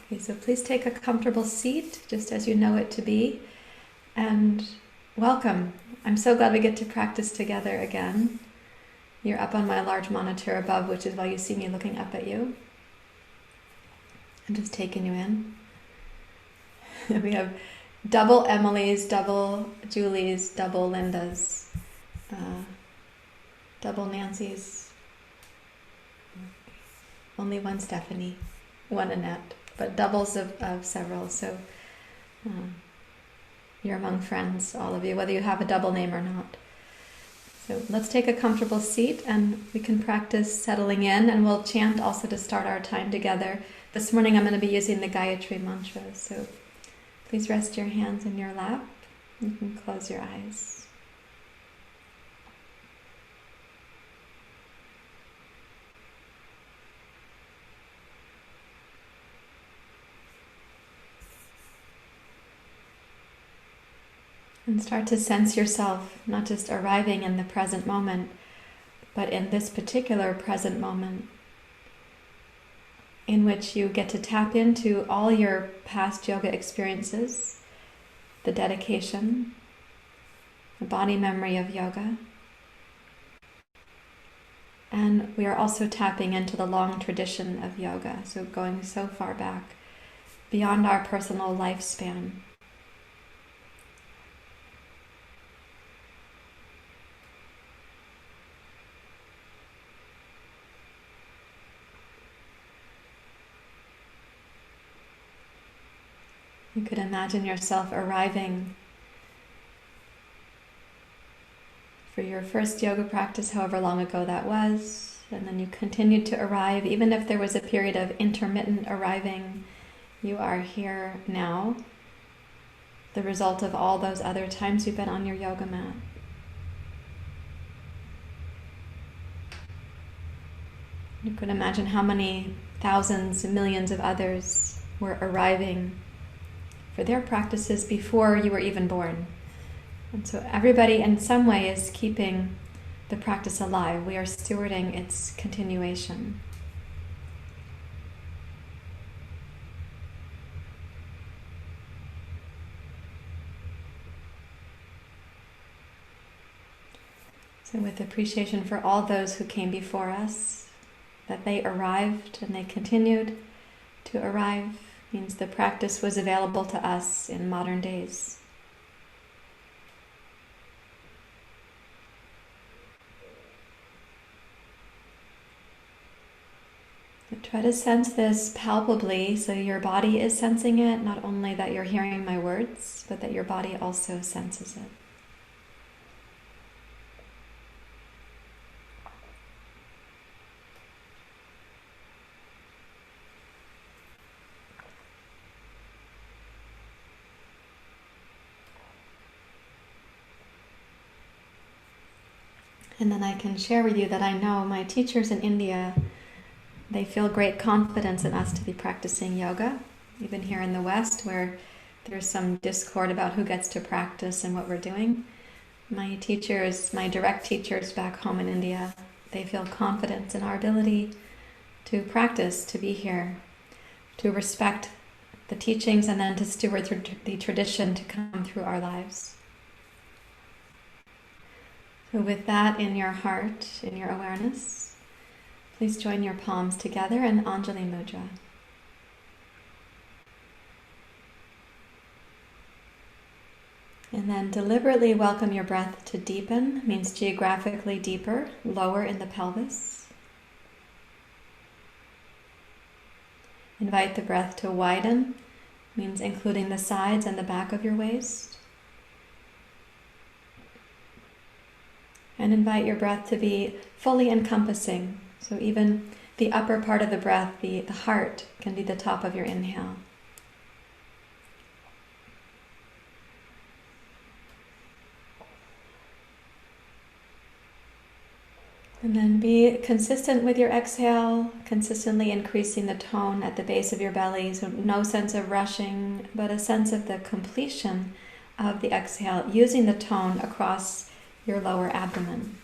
Okay, so please take a comfortable seat, just as you know it to be, and welcome. I'm so glad we get to practice together again. You're up on my large monitor above, which is why you see me looking up at you. I'm just taking you in. We have double Emily's, double Julie's, double Linda's, double Nancy's, only one Stephanie, one Annette, but doubles of several. So you're among friends, all of you, whether you have a double name or not. So let's take a comfortable seat and we can practice settling in, and we'll chant also to start our time together. This morning I'm going to be using the Gayatri mantra, so please rest your hands in your lap. You can close your eyes. And start to sense yourself not just arriving in the present moment, but in this particular present moment in which you get to tap into all your past yoga experiences, the dedication, the body memory of yoga. And we are also tapping into the long tradition of yoga, so going so far back beyond our personal lifespan. You could imagine yourself arriving for your first yoga practice, however long ago that was, and then you continued to arrive. Even if there was a period of intermittent arriving, you are here now, the result of all those other times you've been on your yoga mat. You could imagine how many thousands and millions of others were arriving for their practices before you were even born. And so everybody in some way is keeping the practice alive. We are stewarding its continuation. So with appreciation for all those who came before us, that they arrived and they continued to arrive, means the practice was available to us in modern days. So try to sense this palpably, so your body is sensing it, not only that you're hearing my words, but that your body also senses it. And then I can share with you that I know my teachers in India, they feel great confidence in us to be practicing yoga, even here in the West, where there's some discord about who gets to practice and what we're doing. My teachers, my direct teachers back home in India, they feel confidence in our ability to practice, to be here, to respect the teachings, and then to steward the tradition to come through our lives. So with that in your heart, in your awareness, please join your palms together in Anjali Mudra. And then deliberately welcome your breath to deepen, means geographically deeper, lower in the pelvis. Invite the breath to widen, means including the sides and the back of your waist. And invite your breath to be fully encompassing. So even the upper part of the breath, the heart, can be the top of your inhale. And then be consistent with your exhale, consistently increasing the tone at the base of your belly. So no sense of rushing, but a sense of the completion of the exhale, using the tone across your lower abdomen.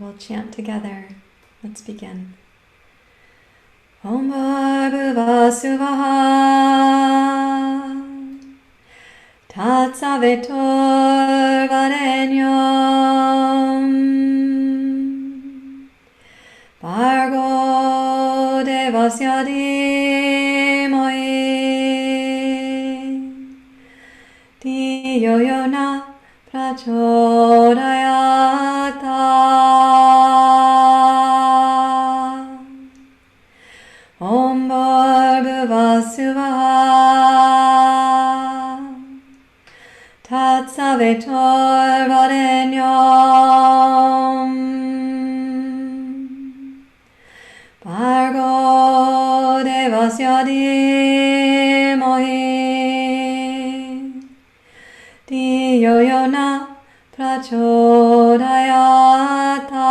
we'll chant together. Let's begin. Om Bhurva Svaha Tatsavitur Varenyam Bhargo Devasya Dhimahi Dhiyo Yo Na Prachodayata. Om Bhurva Svaha Tatsavitur Varenyam Bhargo Devasya Dhimahi Dhiyo Yo Na Prachodayata.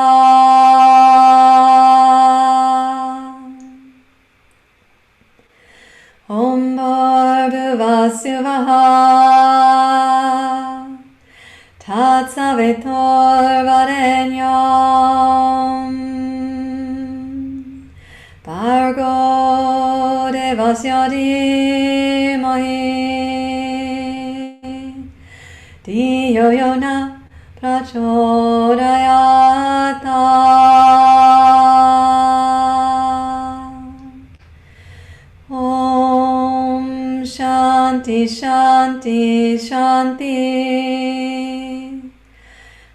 Om Bhurva Svaha Tatsavitur Varenyam Bhargo Devasya Dhimahi Dhiyo Yo Na Prachodayata. Om Shanti Shanti Shanti.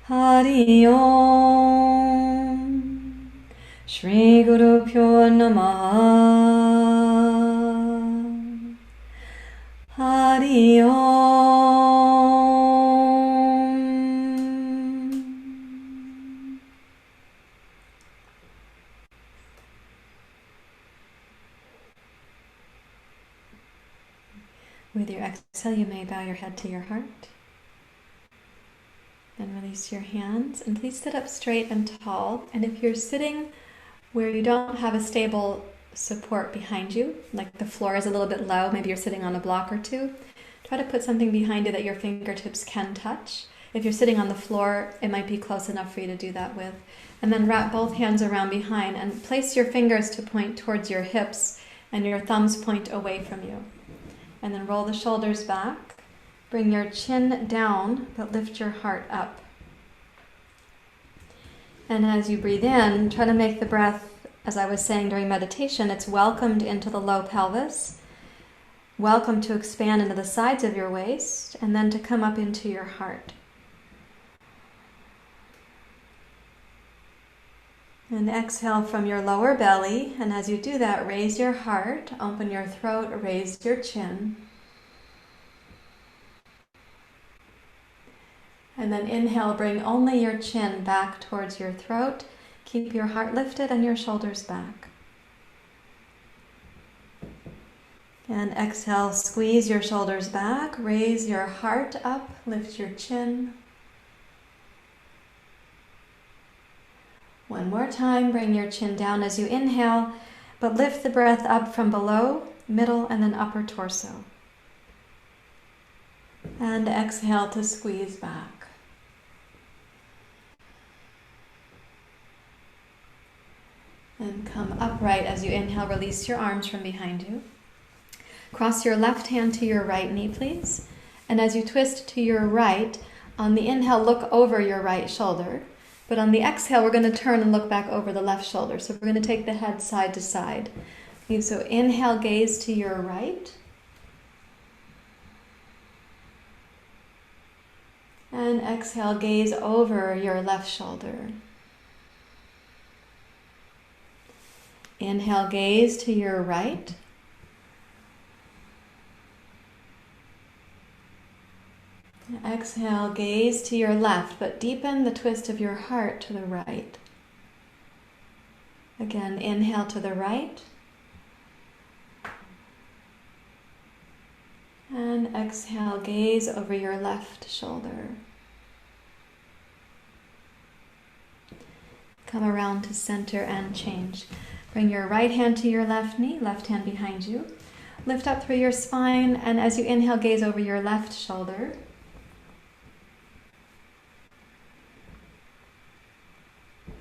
Hari Om. Shri Guru Pyo Namaha. Hari Om. With your exhale, you may bow your head to your heart. Then release your hands, and please sit up straight and tall. And if you're sitting where you don't have a stable support behind you, like the floor is a little bit low, maybe you're sitting on a block or two, try to put something behind you that your fingertips can touch. If you're sitting on the floor, it might be close enough for you to do that with. And then wrap both hands around behind and place your fingers to point towards your hips and your thumbs point away from you. And then roll the shoulders back. Bring your chin down, but lift your heart up. And as you breathe in, try to make the breath, as I was saying during meditation, it's welcomed into the low pelvis. Welcome to expand into the sides of your waist, and then to come up into your heart. And exhale from your lower belly, and as you do that, raise your heart, open your throat, raise your chin. And then inhale, bring only your chin back towards your throat. Keep your heart lifted and your shoulders back. And exhale, squeeze your shoulders back, raise your heart up, lift your chin. One more time, bring your chin down as you inhale, but lift the breath up from below, middle, and then upper torso. And exhale to squeeze back. And come upright as you inhale, release your arms from behind you. Cross your left hand to your right knee, please. And as you twist to your right, on the inhale, look over your right shoulder. But on the exhale, we're going to turn and look back over the left shoulder. So we're going to take the head side to side. So inhale, gaze to your right. And exhale, gaze over your left shoulder. Inhale, gaze to your right. Exhale, gaze to your left, but deepen the twist of your heart to the right. Again, inhale to the right. And exhale, gaze over your left shoulder. Come around to center and change. Bring your right hand to your left knee, left hand behind you. Lift up through your spine, and as you inhale, gaze over your left shoulder.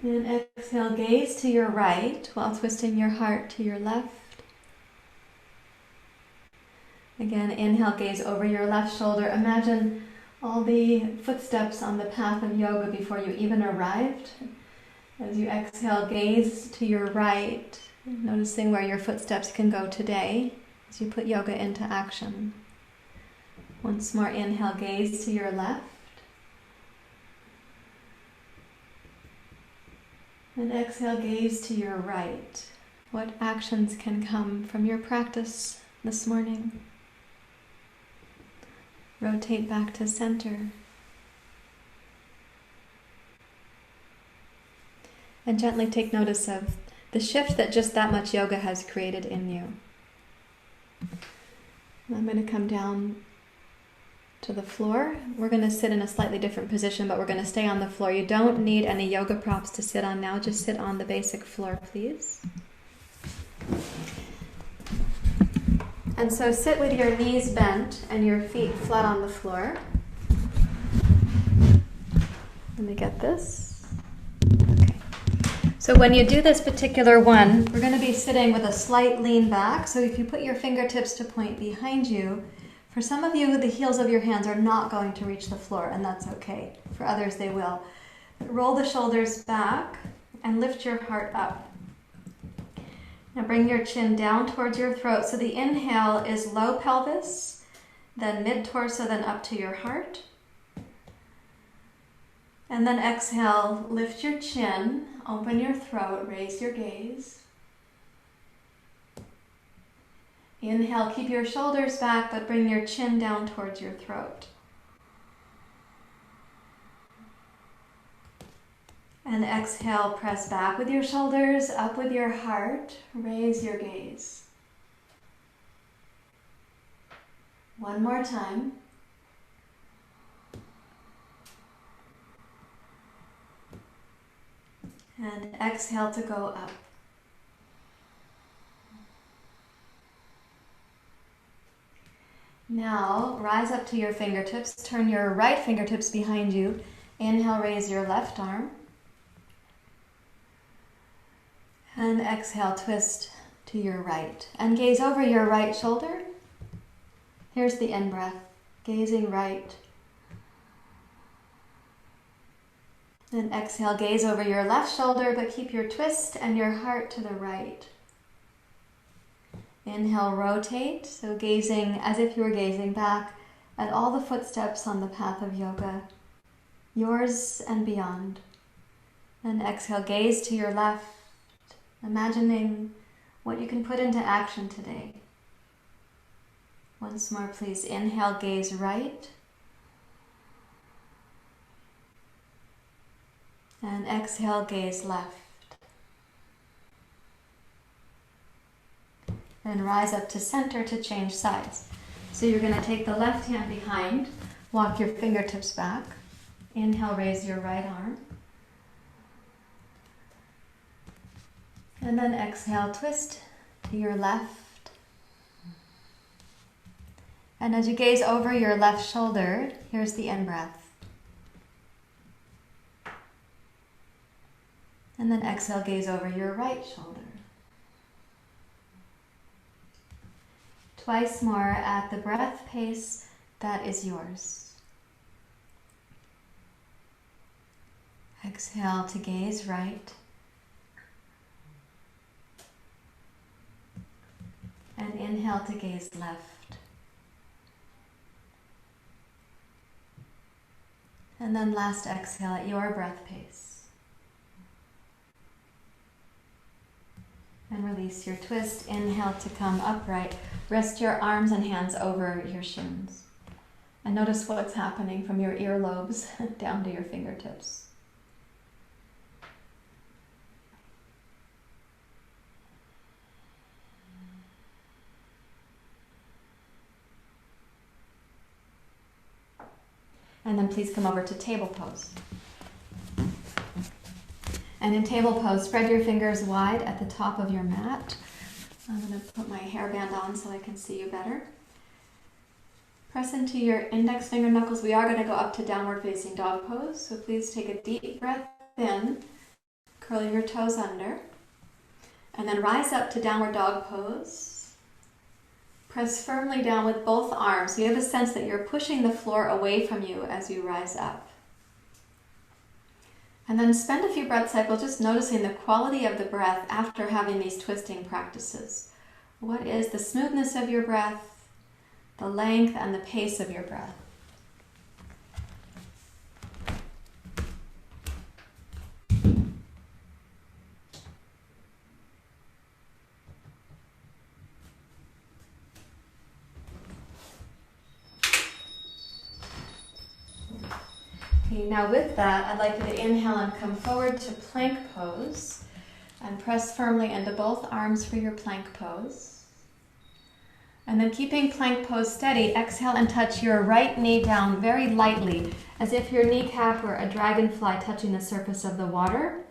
And exhale, gaze to your right while twisting your heart to your left. Again, inhale, gaze over your left shoulder. Imagine all the footsteps on the path of yoga before you even arrived. As you exhale, gaze to your right, noticing where your footsteps can go today as you put yoga into action. Once more, inhale, gaze to your left. And exhale, gaze to your right. What actions can come from your practice this morning? Rotate back to center. And gently take notice of the shift that just that much yoga has created in you. I'm going to come down to the floor. We're going to sit in a slightly different position, but we're going to stay on the floor. You don't need any yoga props to sit on now. Just sit on the basic floor, please. And so sit with your knees bent and your feet flat on the floor. Let me get this. Okay. So when you do this particular one, we're going to be sitting with a slight lean back. So if you put your fingertips to point behind you, for some of you, the heels of your hands are not going to reach the floor, and that's okay. For others, they will. Roll the shoulders back and lift your heart up. Now bring your chin down towards your throat. So the inhale is low pelvis, then mid-torso, then up to your heart. And then exhale, lift your chin, open your throat, raise your gaze. Inhale, keep your shoulders back, but bring your chin down towards your throat. And exhale, press back with your shoulders, up with your heart, raise your gaze. One more time. And exhale to go up. Now, rise up to your fingertips. Turn your right fingertips behind you. Inhale, raise your left arm. And exhale, twist to your right. And gaze over your right shoulder. Here's the in-breath. Gazing right. And exhale, gaze over your left shoulder, but keep your twist and your heart to the right. Inhale, rotate, so gazing as if you were gazing back at all the footsteps on the path of yoga, yours and beyond. And exhale, gaze to your left, imagining what you can put into action today. Once more, please. Inhale, gaze right. And exhale, gaze left. And rise up to center to change sides. So you're going to take the left hand behind, walk your fingertips back. Inhale, raise your right arm. And then exhale, twist to your left. And as you gaze over your left shoulder, here's the in-breath. And then exhale, gaze over your right shoulder. Twice more at the breath pace that is yours. Exhale to gaze right. And inhale to gaze left. And then last exhale at your breath pace. And release your twist. Inhale to come upright. Rest your arms and hands over your shins. And notice what's happening from your earlobes down to your fingertips. And then please come over to table pose. And in table pose, spread your fingers wide at the top of your mat. I'm going to put my hairband on so I can see you better. Press into your index finger knuckles. We are going to go up to downward facing dog pose. So please take a deep breath in curling your toes under. And then rise up to downward dog pose. Press firmly down with both arms. You have a sense that you're pushing the floor away from you as you rise up. And then spend a few breath cycles just noticing the quality of the breath after having these twisting practices. What is the smoothness of your breath, the length and the pace of your breath? Okay, now with that, I'd like you to inhale and come forward to plank pose and press firmly into both arms for your plank pose. And then keeping plank pose steady, exhale and touch your right knee down very lightly, as if your kneecap were a dragonfly touching the surface of the water.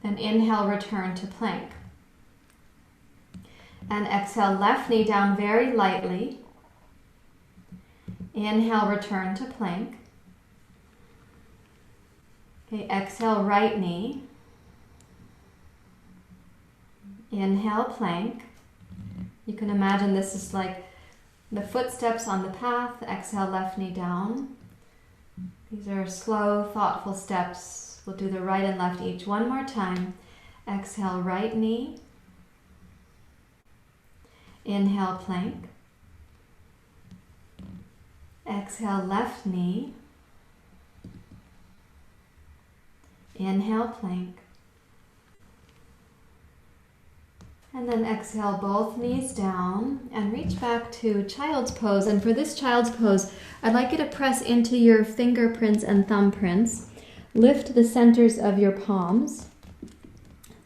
Then inhale, return to plank. And exhale, left knee down very lightly. Inhale, return to plank. Okay, exhale, right knee. Inhale, plank. You can imagine this is like the footsteps on the path. Exhale, left knee down. These are slow, thoughtful steps. We'll do the right and left each one more time. Exhale, right knee. Inhale, plank. Exhale, left knee. Inhale, plank. And then exhale, both knees down and reach back to child's pose. And for this child's pose, I'd like you to press into your fingerprints and thumbprints. Lift the centers of your palms.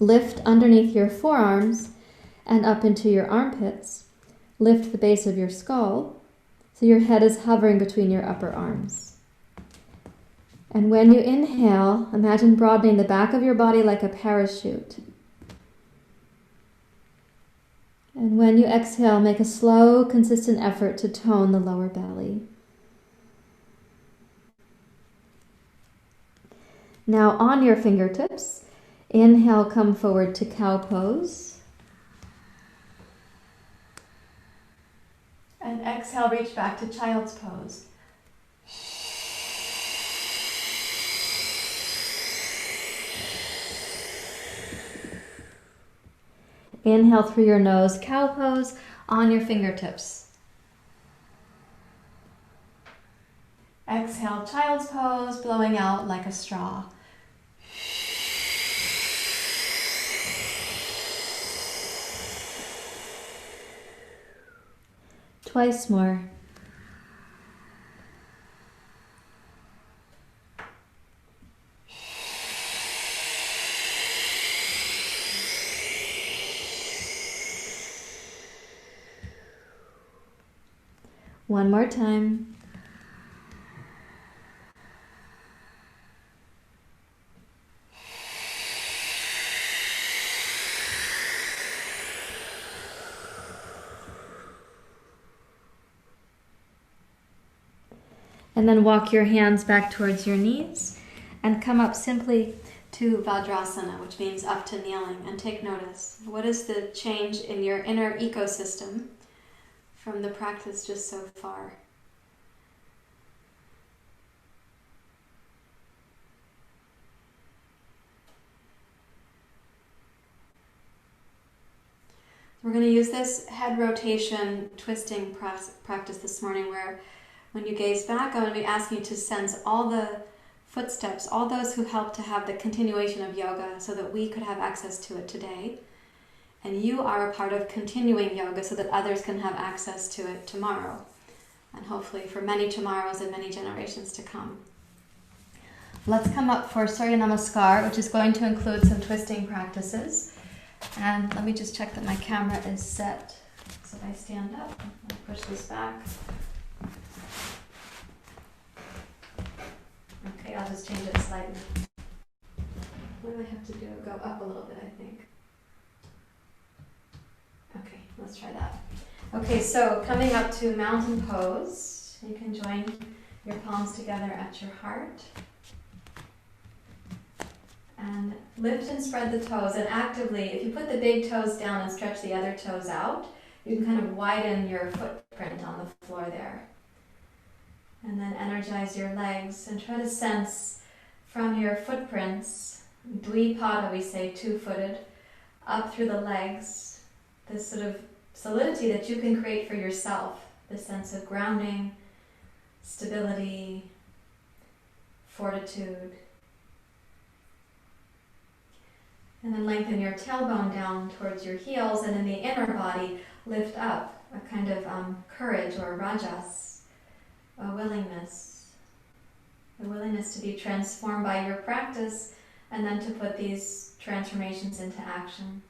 Lift underneath your forearms and up into your armpits. Lift the base of your skull so your head is hovering between your upper arms. And when you inhale, imagine broadening the back of your body like a parachute. And when you exhale, make a slow, consistent effort to tone the lower belly. Now on your fingertips, inhale, come forward to cow pose. And exhale, reach back to child's pose. Inhale through your nose, cow pose on your fingertips. Exhale, child's pose, blowing out like a straw. Twice more. One more time. And then walk your hands back towards your knees and come up simply to Vajrasana, which means up to kneeling, and take notice. What is the change in your inner ecosystem from the practice just so far? We're going to use this head rotation twisting practice this morning, where when you gaze back, I'm going to be asking you to sense all the footsteps, all those who helped to have the continuation of yoga so that we could have access to it today. And you are a part of continuing yoga so that others can have access to it tomorrow, and hopefully for many tomorrows and many generations to come. Let's come up for Surya Namaskar, which is going to include some twisting practices. And let me just check that my camera is set. So if I stand up, I'll push this back. Okay, I'll just change it slightly. What do I have to do? Go up a little bit, I think. Okay, let's try that. Okay, so coming up to mountain pose, you can join your palms together at your heart. And lift and spread the toes, and actively, if you put the big toes down and stretch the other toes out, you can kind of widen your footprint on the floor there. And then energize your legs and try to sense from your footprints, dvipada we say, two-footed, up through the legs, this sort of solidity that you can create for yourself, this sense of grounding, stability, fortitude. And then lengthen your tailbone down towards your heels, and in the inner body, lift up, a kind of courage or rajas, a willingness to be transformed by your practice, and then to put these transformations into action.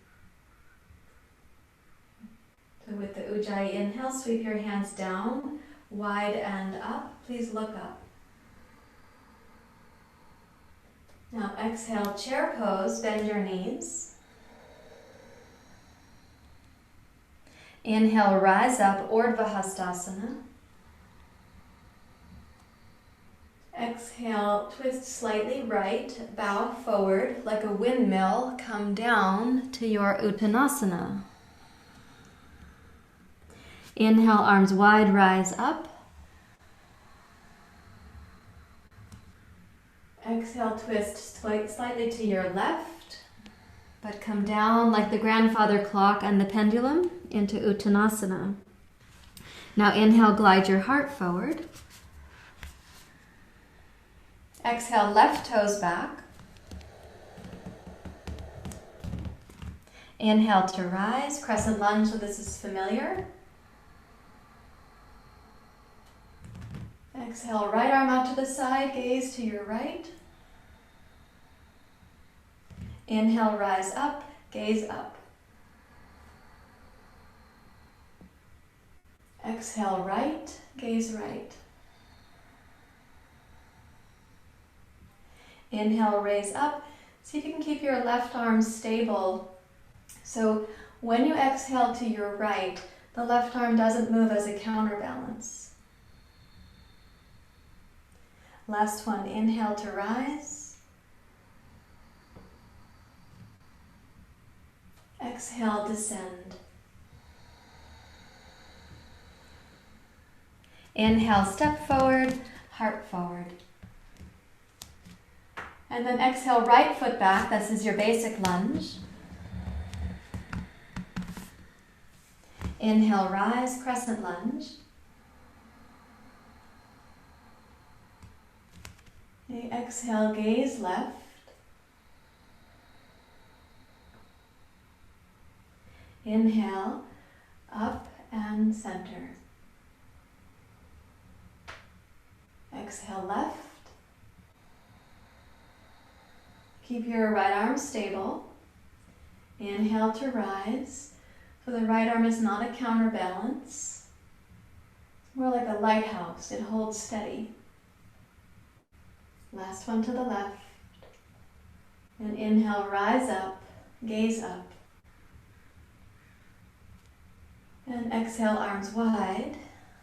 So with the Ujjayi inhale, sweep your hands down, wide and up. Please look up. Now exhale, chair pose, bend your knees. Inhale, rise up, Urdhva Hastasana. Exhale, twist slightly right, bow forward like a windmill, come down to your Uttanasana. Inhale, arms wide, rise up. Exhale, twist slightly to your left, but come down like the grandfather clock and the pendulum into Uttanasana. Now inhale, glide your heart forward. Exhale, left toes back. Inhale to rise, crescent lunge, so this is familiar. Exhale, right arm out to the side, gaze to your right. Inhale, rise up, gaze up. Exhale, right, gaze right. Inhale, raise up. See if you can keep your left arm stable. So when you exhale to your right, the left arm doesn't move as a counterbalance. Last one, inhale to rise. Exhale, descend. Inhale, step forward, heart forward. And then exhale, right foot back. This is your basic lunge. Inhale, rise, crescent lunge. Exhale, gaze left. Inhale, up and center. Exhale, left. Keep your right arm stable. Inhale to rise. So the right arm is not a counterbalance. It's more like a lighthouse. It holds steady. Last one to the left. And inhale, rise up, gaze up. And exhale, arms wide.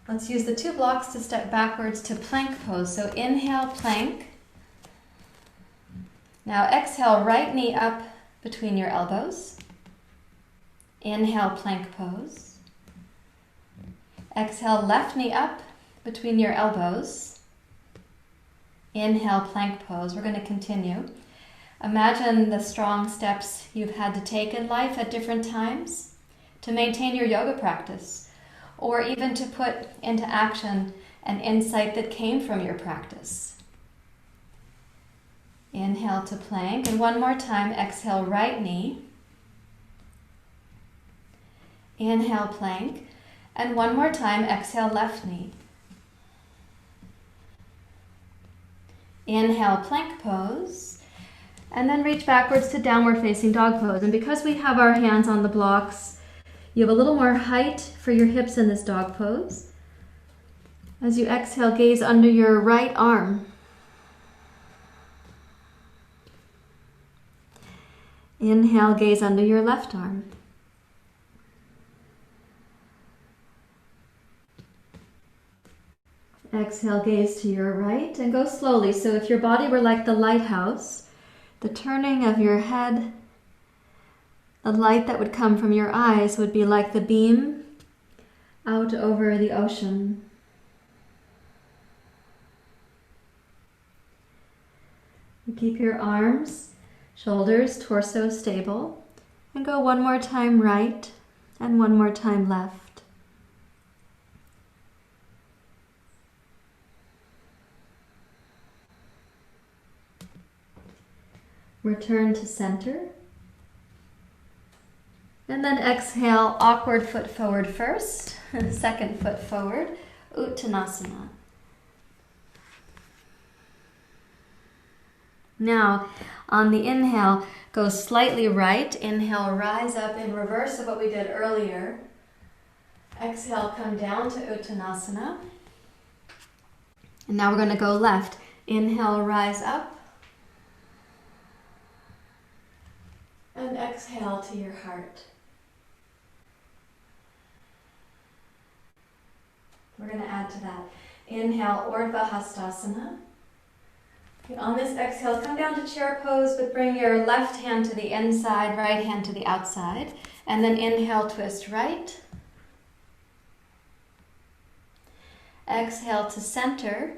Let's use the two blocks to step backwards to plank pose. So inhale, plank. Now exhale, right knee up between your elbows. Inhale, plank pose. Exhale, left knee up between your elbows. Inhale, plank pose. We're going to continue. Imagine the strong steps you've had to take in life at different times to maintain your yoga practice, or even to put into action an insight that came from your practice. Inhale to plank, and one more time, exhale, right knee. Inhale, plank, and one more time, exhale, left knee. Inhale, plank pose, and then reach backwards to downward facing dog pose. And because we have our hands on the blocks, you have a little more height for your hips in this dog pose. As you exhale, gaze under your right arm. Inhale, gaze under your left arm. Exhale, gaze to your right, and go slowly. So if your body were like the lighthouse, The turning of your head, the light that would come from your eyes would be like the beam out over the ocean. You keep your arms, shoulders, torso stable, and go one more time right and one more time left. Return to center. And then exhale, awkward foot forward first, second foot forward, Uttanasana. Now, on the inhale, go slightly right. Inhale, rise up in reverse of what we did earlier. Exhale, come down to Uttanasana. And now we're going to go left. Inhale, rise up. And exhale to your heart. We're going to add to that. Inhale, Urdhva Hastasana. Okay, on this exhale, come down to chair pose, but bring your left hand to the inside, right hand to the outside. And then inhale, twist right. Exhale to center.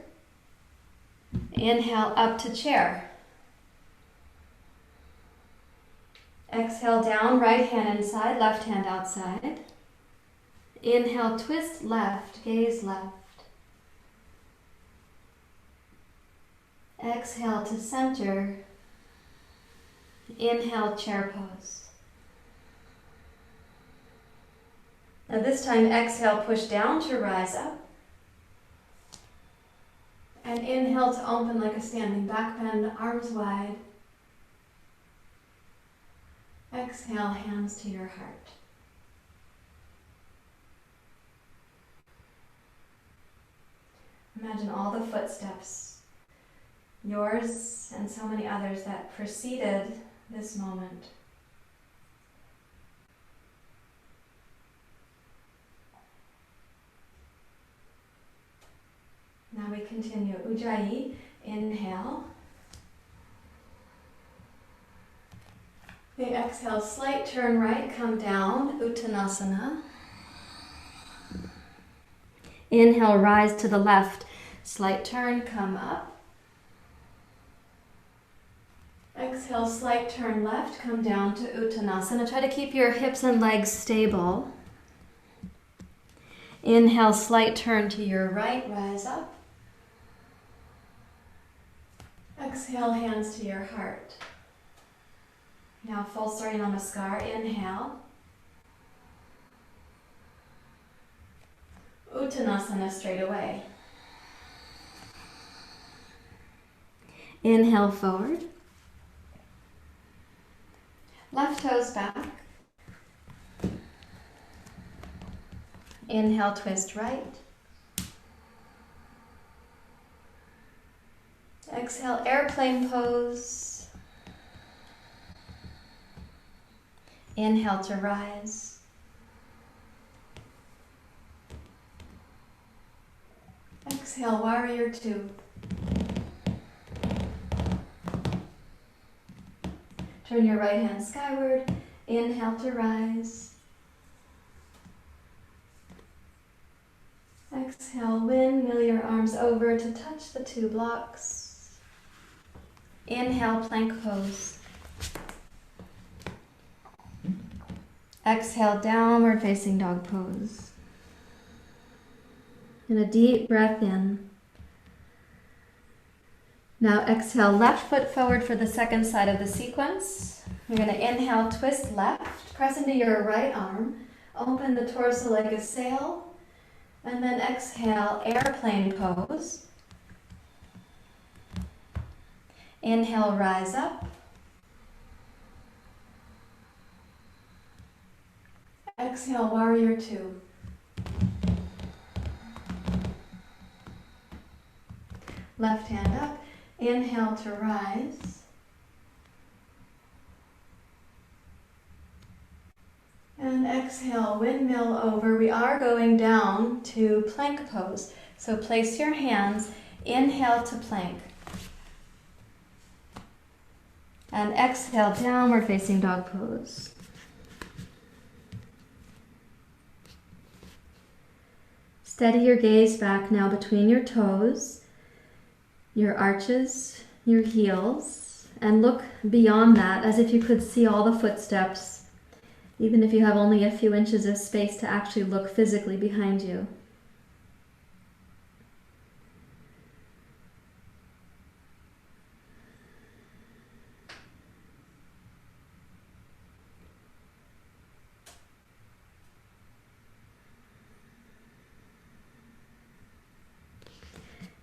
Inhale, up to chair. Exhale down, right hand inside, left hand outside. Inhale, twist left, gaze left. Exhale to center. Inhale, chair pose. Now this time, exhale, push down to rise up. And inhale to open like a standing back bend, arms wide. Exhale, hands to your heart. Imagine all the footsteps, yours and so many others, that preceded this moment. Now we continue. Ujjayi, inhale. Okay, exhale, slight turn right, come down, Uttanasana. Inhale, rise to the left, slight turn, come up. Exhale, slight turn left, come down to Uttanasana. Try to keep your hips and legs stable. Inhale, slight turn to your right, rise up. Exhale, hands to your heart. Now full Surya Namaskar, inhale. Uttanasana straight away. Inhale forward. Left toes back. Inhale, twist right. Exhale, airplane pose. Inhale to rise. Exhale, warrior two. Turn your right hand skyward. Inhale to rise. Exhale, windmill your arms over to touch the two blocks. Inhale, plank pose. Exhale, downward facing dog pose. And a deep breath in. Now exhale, left foot forward for the second side of the sequence. You're going to inhale, twist left, press into your right arm, open the torso like a sail, and then exhale, airplane pose. Inhale, rise up. Exhale, warrior two. Left hand up. Inhale to rise. And exhale, windmill over. We are going down to plank pose. So place your hands. Inhale to plank. And exhale, downward facing dog pose. Steady your gaze back now between your toes, your arches, your heels, and look beyond that as if you could see all the footsteps, even if you have only a few inches of space to actually look physically behind you.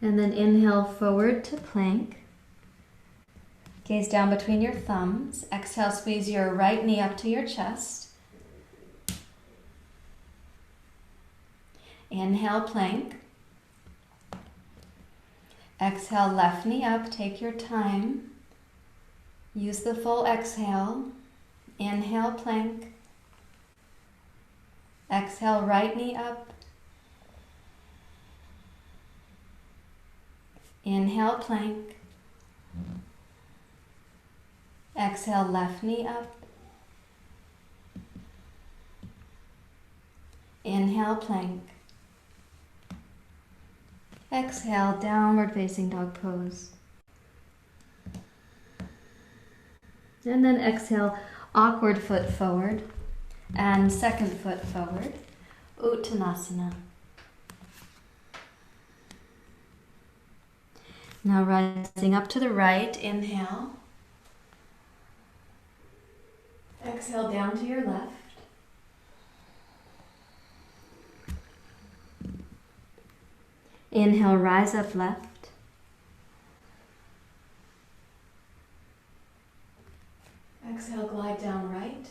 And then inhale forward to plank. Gaze down between your thumbs. Exhale, squeeze your right knee up to your chest. Inhale, plank. Exhale, left knee up. Take your time. Use the full exhale. Inhale, plank. Exhale, right knee up. Inhale, plank. Exhale, left knee up. Inhale, plank. Exhale, downward facing dog pose. And then exhale, awkward foot forward and second foot forward, Uttanasana. Now rising up to the right, inhale. Exhale down to your left. Inhale, rise up left. Exhale, glide down right.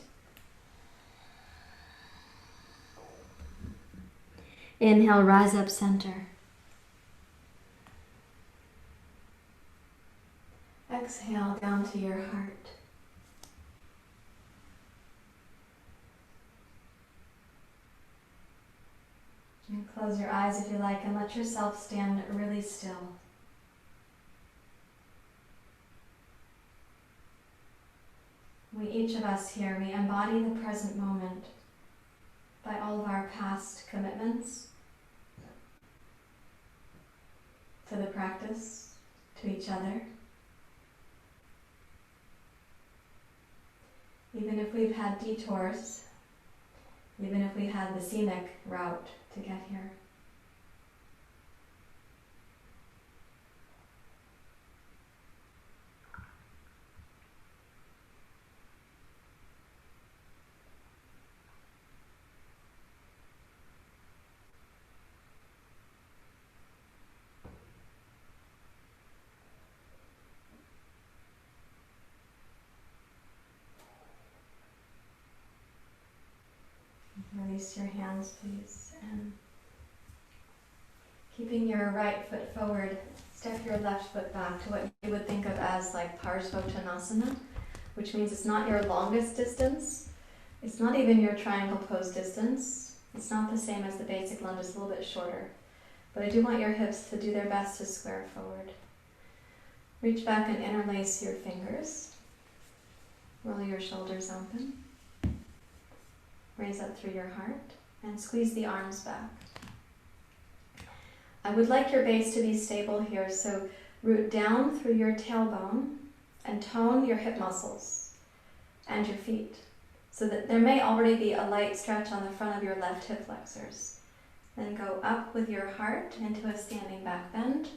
Inhale, rise up center. Exhale down to your heart. And close your eyes if you like and let yourself stand really still. Each of us here, we embody the present moment by all of our past commitments to the practice, to each other. Even if we've had detours, even if we had the scenic route to get here. Release your hands, please, and keeping your right foot forward, step your left foot back to what you would think of as like Parsvottanasana, which means it's not your longest distance, it's not even your triangle pose distance, it's not the same as the basic lunge, it's a little bit shorter, but I do want your hips to do their best to square forward. Reach back and interlace your fingers, roll your shoulders open. Raise up through your heart and squeeze the arms back. I would like your base to be stable here, so root down through your tailbone and tone your hip muscles and your feet so that there may already be a light stretch on the front of your left hip flexors. Then go up with your heart into a standing back bend.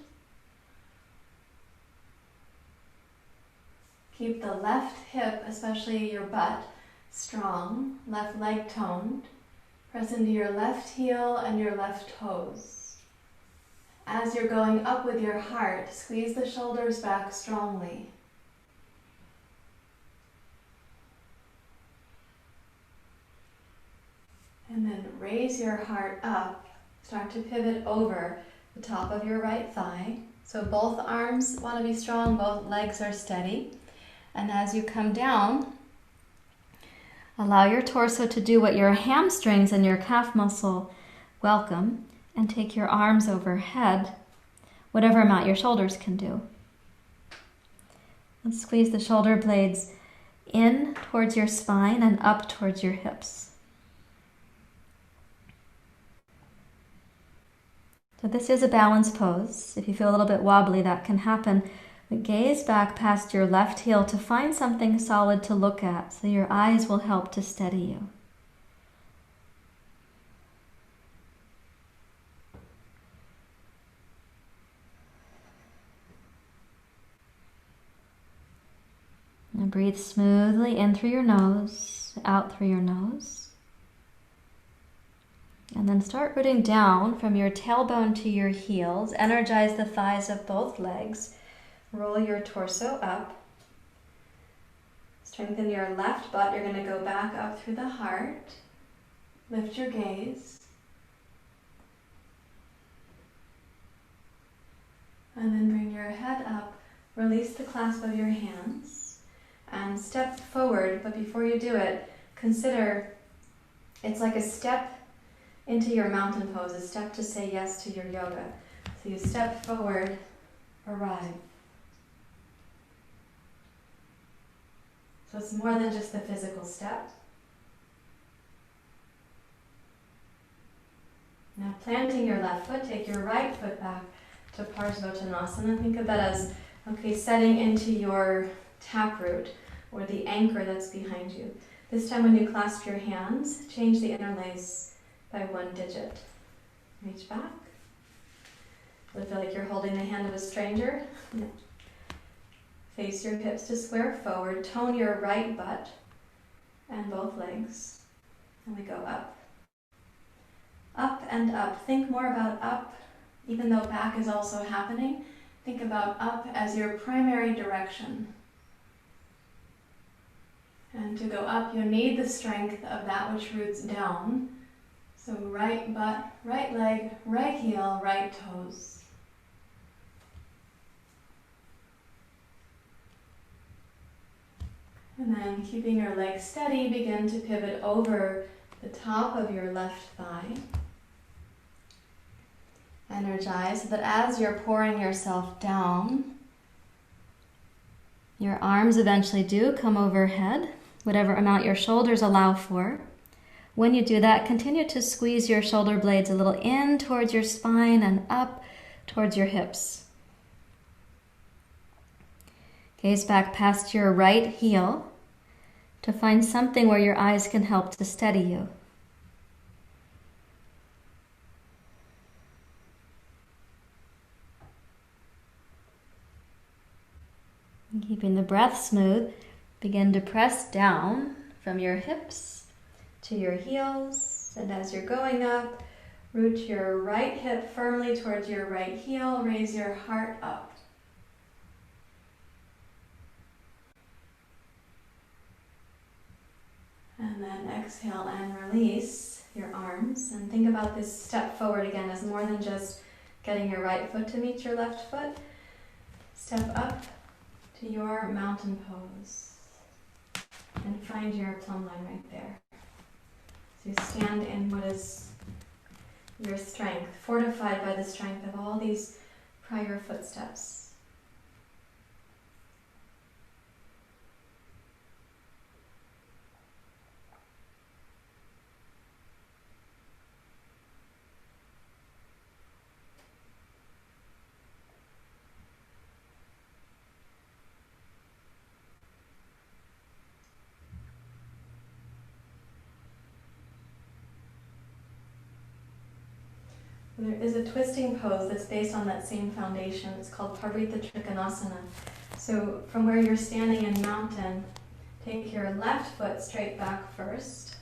Keep the left hip, especially your butt, strong, left leg toned. Press into your left heel and your left toes. As you're going up with your heart, squeeze the shoulders back strongly. And then raise your heart up. Start to pivot over the top of your right thigh. So both arms want to be strong, both legs are steady. And as you come down, allow your torso to do what your hamstrings and your calf muscle welcome, and take your arms overhead, whatever amount your shoulders can do. And squeeze the shoulder blades in towards your spine and up towards your hips. So this is a balance pose. If you feel a little bit wobbly, that can happen. But gaze back past your left heel to find something solid to look at, so your eyes will help to steady you. And breathe smoothly in through your nose, out through your nose. And then start rooting down from your tailbone to your heels. Energize the thighs of both legs. Roll your torso up. Strengthen your left butt. You're going to go back up through the heart. Lift your gaze. And then bring your head up. Release the clasp of your hands. And step forward. But before you do it, consider it's like a step into your mountain pose, a step to say yes to your yoga. So you step forward, arrive. So it's more than just the physical step. Now planting your left foot, take your right foot back to Parsvottanasana. Think of that as, okay, setting into your taproot or the anchor that's behind you. This time when you clasp your hands, change the interlace by 1 digit. Reach back. Does it feel like you're holding the hand of a stranger? No. Face your hips to square forward. Tone your right butt and both legs. And we go up. Up and up. Think more about up, even though back is also happening. Think about up as your primary direction. And to go up, you need the strength of that which roots down. So right butt, right leg, right heel, right toes. And then keeping your legs steady, begin to pivot over the top of your left thigh. Energize so that as you're pouring yourself down, your arms eventually do come overhead, whatever amount your shoulders allow for. When you do that, continue to squeeze your shoulder blades a little in towards your spine and up towards your hips. Gaze back past your right heel to find something where your eyes can help to steady you. And keeping the breath smooth, begin to press down from your hips to your heels, and as you're going up, root your right hip firmly towards your right heel, raise your heart up. And then exhale and release your arms, and think about this step forward again as more than just getting your right foot to meet your left foot. Step up to your mountain pose and find your plumb line right there. So you stand in what is your strength, fortified by the strength of all these prior footsteps. There is a twisting pose that's based on that same foundation. It's called Parvrita Trikonasana. So from where you're standing in mountain, take your left foot straight back first.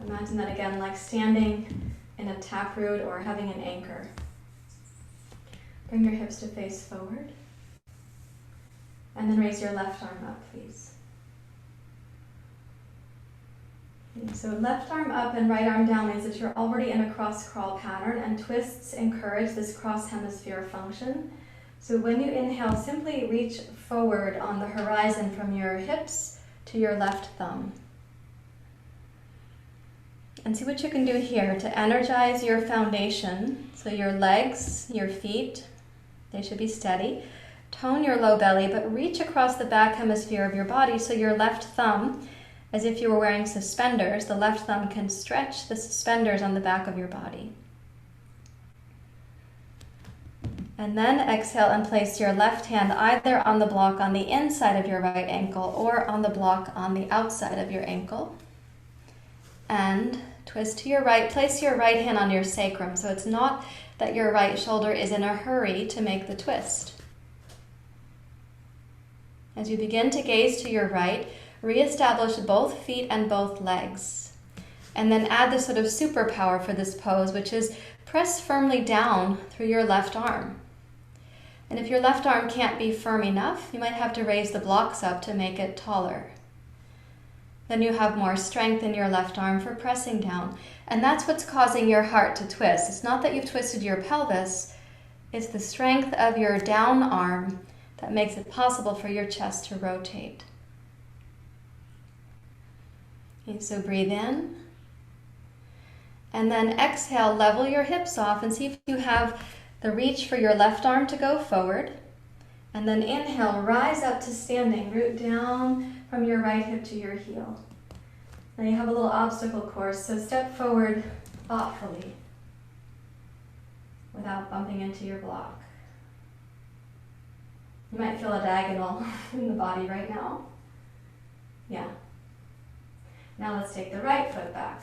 Imagine that again, like standing in a taproot or having an anchor. Bring your hips to face forward. And then raise your left arm up, please. So left arm up and right arm down means that you're already in a cross crawl pattern, and twists encourage this cross hemisphere function. So when you inhale, simply reach forward on the horizon from your hips to your left thumb. And see what you can do here to energize your foundation. So your legs, your feet, they should be steady. Tone your low belly, but reach across the back hemisphere of your body so your left thumb, as if you were wearing suspenders, the left thumb can stretch the suspenders on the back of your body. And then exhale and place your left hand either on the block on the inside of your right ankle or on the block on the outside of your ankle. And twist to your right. Place your right hand on your sacrum, so it's not that your right shoulder is in a hurry to make the twist. As you begin to gaze to your right, reestablish both feet and both legs. And then add the sort of superpower for this pose, which is press firmly down through your left arm. And if your left arm can't be firm enough, you might have to raise the blocks up to make it taller. Then you have more strength in your left arm for pressing down. And that's what's causing your heart to twist. It's not that you've twisted your pelvis, it's the strength of your down arm that makes it possible for your chest to rotate. Okay, so breathe in. And then exhale, level your hips off and see if you have the reach for your left arm to go forward. And then inhale, rise up to standing, root down from your right hip to your heel. Now you have a little obstacle course, so step forward thoughtfully without bumping into your block. You might feel a diagonal in the body right now. Yeah. Now let's take the right foot back.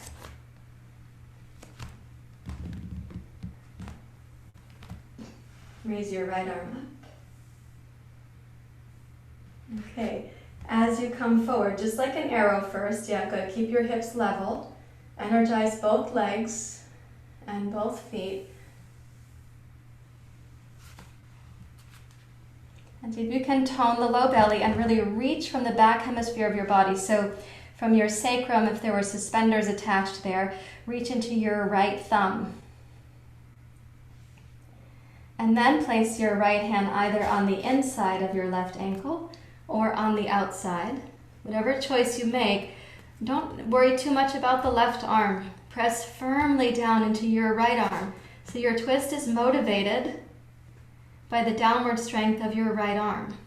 Raise your right arm up. Okay, as you come forward, just like an arrow first, yeah, good. Keep your hips level. Energize both legs and both feet. And see if you can tone the low belly and really reach from the back hemisphere of your body. So from your sacrum, if there were suspenders attached there, reach into your right thumb. And then place your right hand either on the inside of your left ankle or on the outside. Whatever choice you make, don't worry too much about the left arm. Press firmly down into your right arm. So your twist is motivated by the downward strength of your right arm.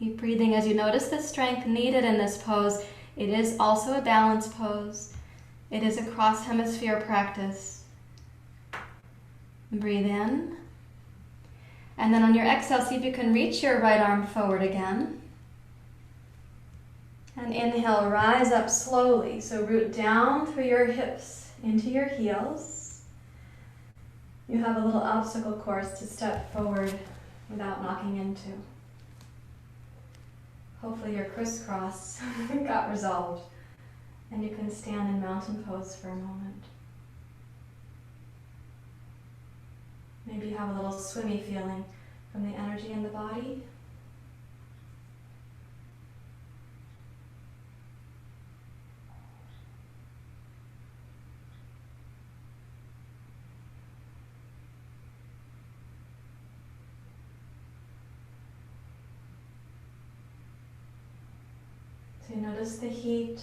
Keep breathing as you notice the strength needed in this pose. It is also a balance pose. It is a cross-hemisphere practice. Breathe in. And then on your exhale, see if you can reach your right arm forward again. And inhale, rise up slowly. So root down through your hips into your heels. You have a little obstacle course to step forward without knocking into. Hopefully your crisscross got resolved. And you can stand in mountain pose for a moment. Maybe you have a little swimmy feeling from the energy in the body. So you notice the heat,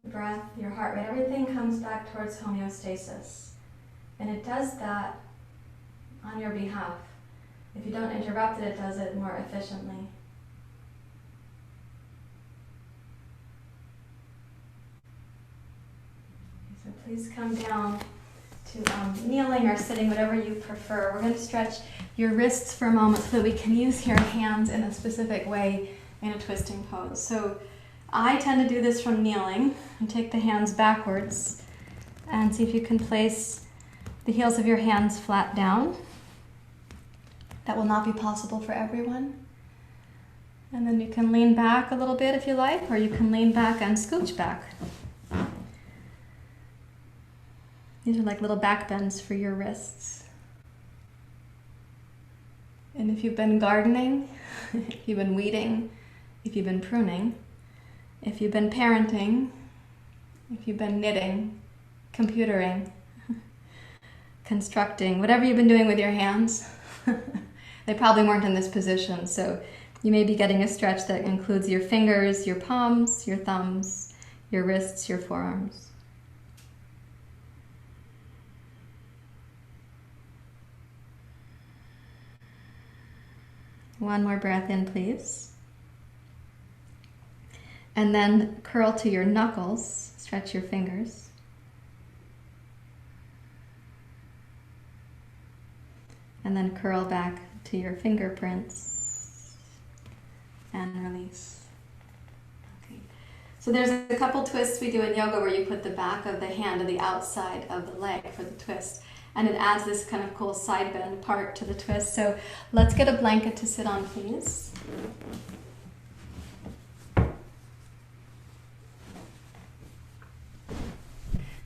breath, your heart rate, everything comes back towards homeostasis. And it does that on your behalf. If you don't interrupt it, it does it more efficiently. So please come down to kneeling or sitting, whatever you prefer. We're going to stretch your wrists for a moment so that we can use your hands in a specific way in a twisting pose. So I tend to do this from kneeling and take the hands backwards and see if you can place the heels of your hands flat down. That will not be possible for everyone. And then you can lean back a little bit if you like, or you can lean back and scooch back. These are like little back bends for your wrists. And if you've been gardening, if you've been weeding, if you've been pruning, if you've been parenting, if you've been knitting, computering, constructing, whatever you've been doing with your hands, they probably weren't in this position. So you may be getting a stretch that includes your fingers, your palms, your thumbs, your wrists, your forearms. One more breath in, please. And then curl to your knuckles, stretch your fingers. And then curl back to your fingerprints and release. Okay. So there's a couple twists we do in yoga where you put the back of the hand to the outside of the leg for the twist. And it adds this kind of cool side bend part to the twist. So let's get a blanket to sit on, please.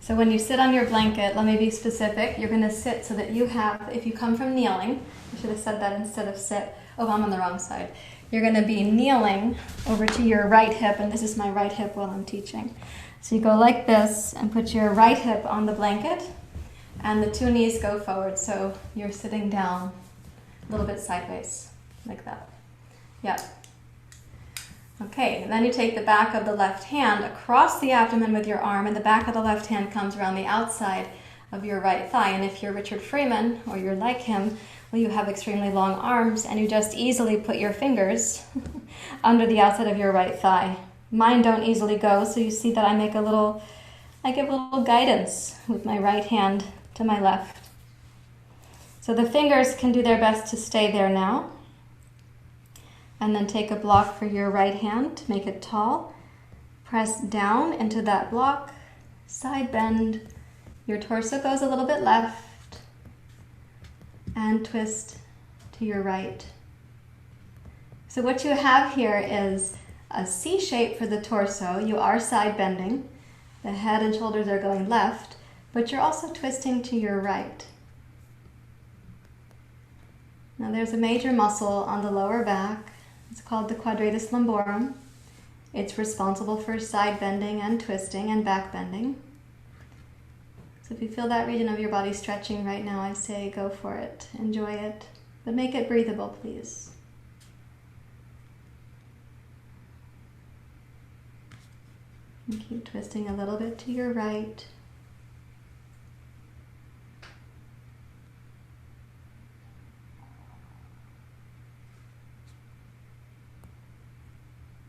So when you sit on your blanket, let me be specific, you're going to sit so that you have, if you come from kneeling, I should have said that instead of sit. Oh, I'm on the wrong side. You're going to be kneeling over to your right hip, and this is my right hip while I'm teaching. So you go like this and put your right hip on the blanket, and the two knees go forward, so you're sitting down a little bit sideways, like that. Yep. Okay, and then you take the back of the left hand across the abdomen with your arm, and the back of the left hand comes around the outside of your right thigh. And if you're Richard Freeman, or you're like him, well, you have extremely long arms, and you just easily put your fingers under the outside of your right thigh. Mine don't easily go, so you see that I give a little guidance with my right hand to my left. So the fingers can do their best to stay there now. And then take a block for your right hand to make it tall. Press down into that block, side bend. Your torso goes a little bit left, and twist to your right. So what you have here is a C shape for the torso. You are side bending. The head and shoulders are going left, but you're also twisting to your right. Now there's a major muscle on the lower back. It's called the quadratus lumborum. It's responsible for side bending and twisting and back bending. So if you feel that region of your body stretching right now, I say go for it, enjoy it, but make it breathable, please. And keep twisting a little bit to your right.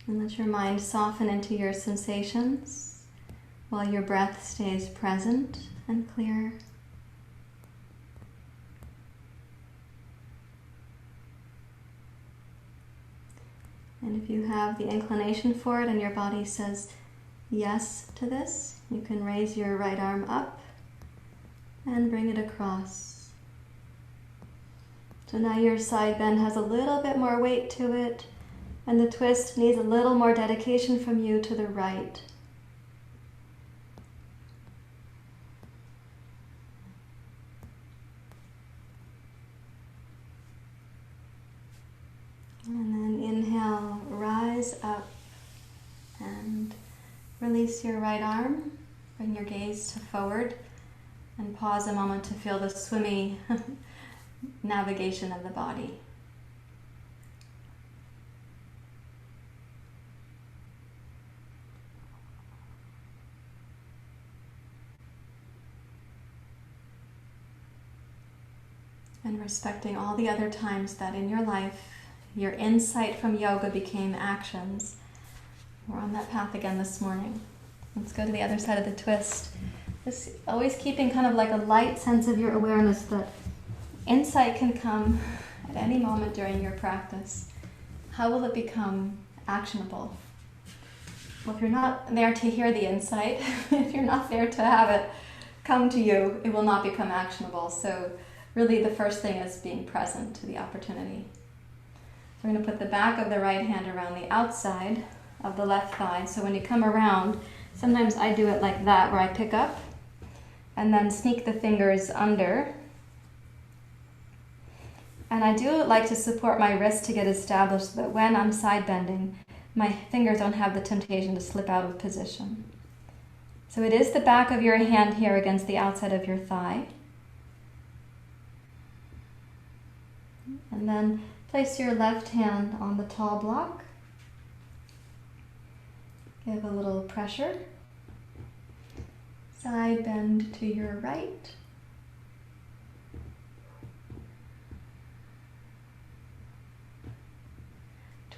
And let your mind soften into your sensations while your breath stays present and clear. And if you have the inclination for it and your body says yes to this, you can raise your right arm up and bring it across. So now your side bend has a little bit more weight to it, and the twist needs a little more dedication from you to the right. And then inhale, rise up and release your right arm. Bring your gaze to forward and pause a moment to feel the swimmy navigation of the body. And respecting all the other times that in your life, your insight from yoga became actions. We're on that path again this morning. Let's go to the other side of the twist. Just always keeping kind of like a light sense of your awareness that insight can come at any moment during your practice. How will it become actionable? Well, if you're not there to hear the insight, if you're not there to have it come to you, it will not become actionable. So really the first thing is being present to the opportunity. So we're going to put the back of the right hand around the outside of the left thigh. So when you come around, sometimes I do it like that, where I pick up and then sneak the fingers under. And I do like to support my wrist to get established so that when I'm side bending, my fingers don't have the temptation to slip out of position. So it is the back of your hand here against the outside of your thigh. And then place your left hand on the tall block. Give a little pressure. Side bend to your right.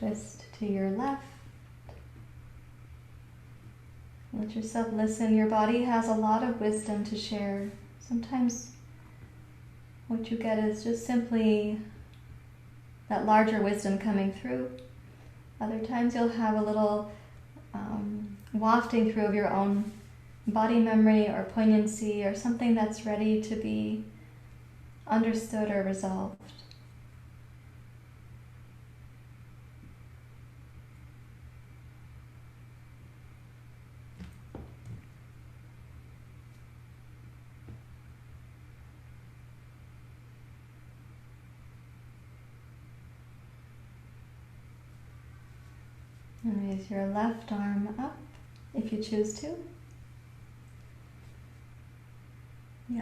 twist to your left. Let yourself listen. Your body has a lot of wisdom to share. Sometimes what you get is just simply that larger wisdom coming through. Other times you'll have a little wafting through of your own body memory or poignancy or something that's ready to be understood or resolved. And raise your left arm up if you choose to. Yeah.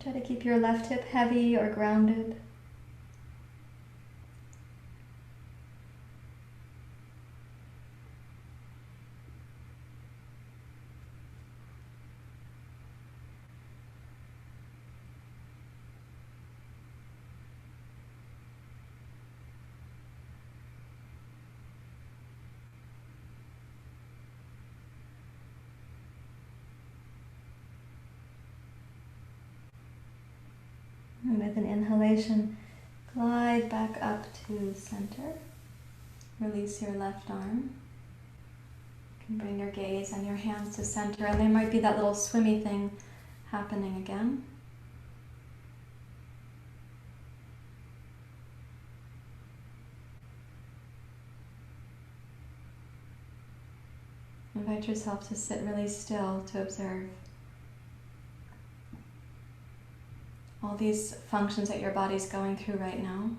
Try to keep your left hip heavy or grounded. And with an inhalation, glide back up to center. Release your left arm. You can bring your gaze and your hands to center, and there might be that little swimmy thing happening again. Invite yourself to sit really still to observe all these functions that your body's going through right now.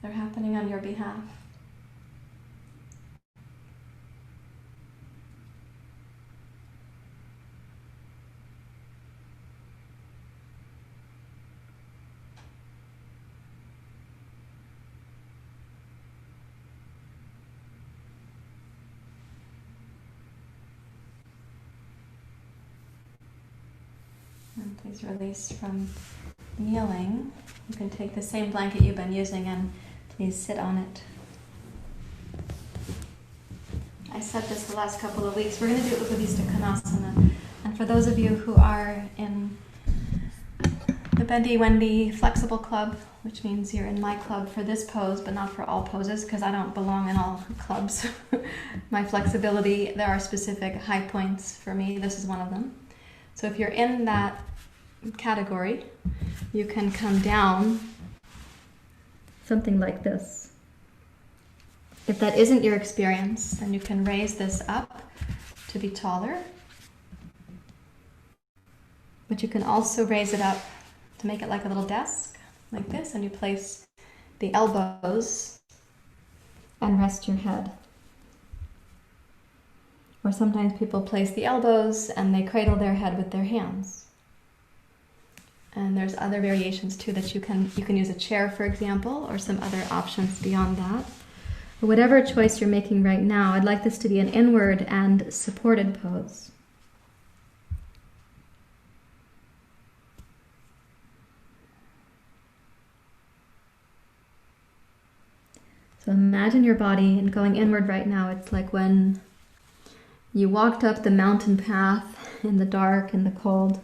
They're happening on your behalf. And please release from kneeling. You can take the same blanket you've been using and please sit on it. I said this the last couple of weeks. We're going to do Upavista Konasana. And for those of you who are in the Bendy Wendy Flexible Club, which means you're in my club for this pose, but not for all poses, because I don't belong in all clubs. My flexibility, there are specific high points for me. This is one of them. So if you're in that category, you can come down something like this. If that isn't your experience, then you can raise this up to be taller. But you can also raise it up to make it like a little desk, like this, and you place the elbows and rest your head. Or sometimes people place the elbows and they cradle their head with their hands. And there's other variations too that you can use a chair, for example, or some other options beyond that. But whatever choice you're making right now, I'd like this to be an inward and supported pose. So imagine your body and going inward right now. It's like when you walked up the mountain path in the dark and the cold,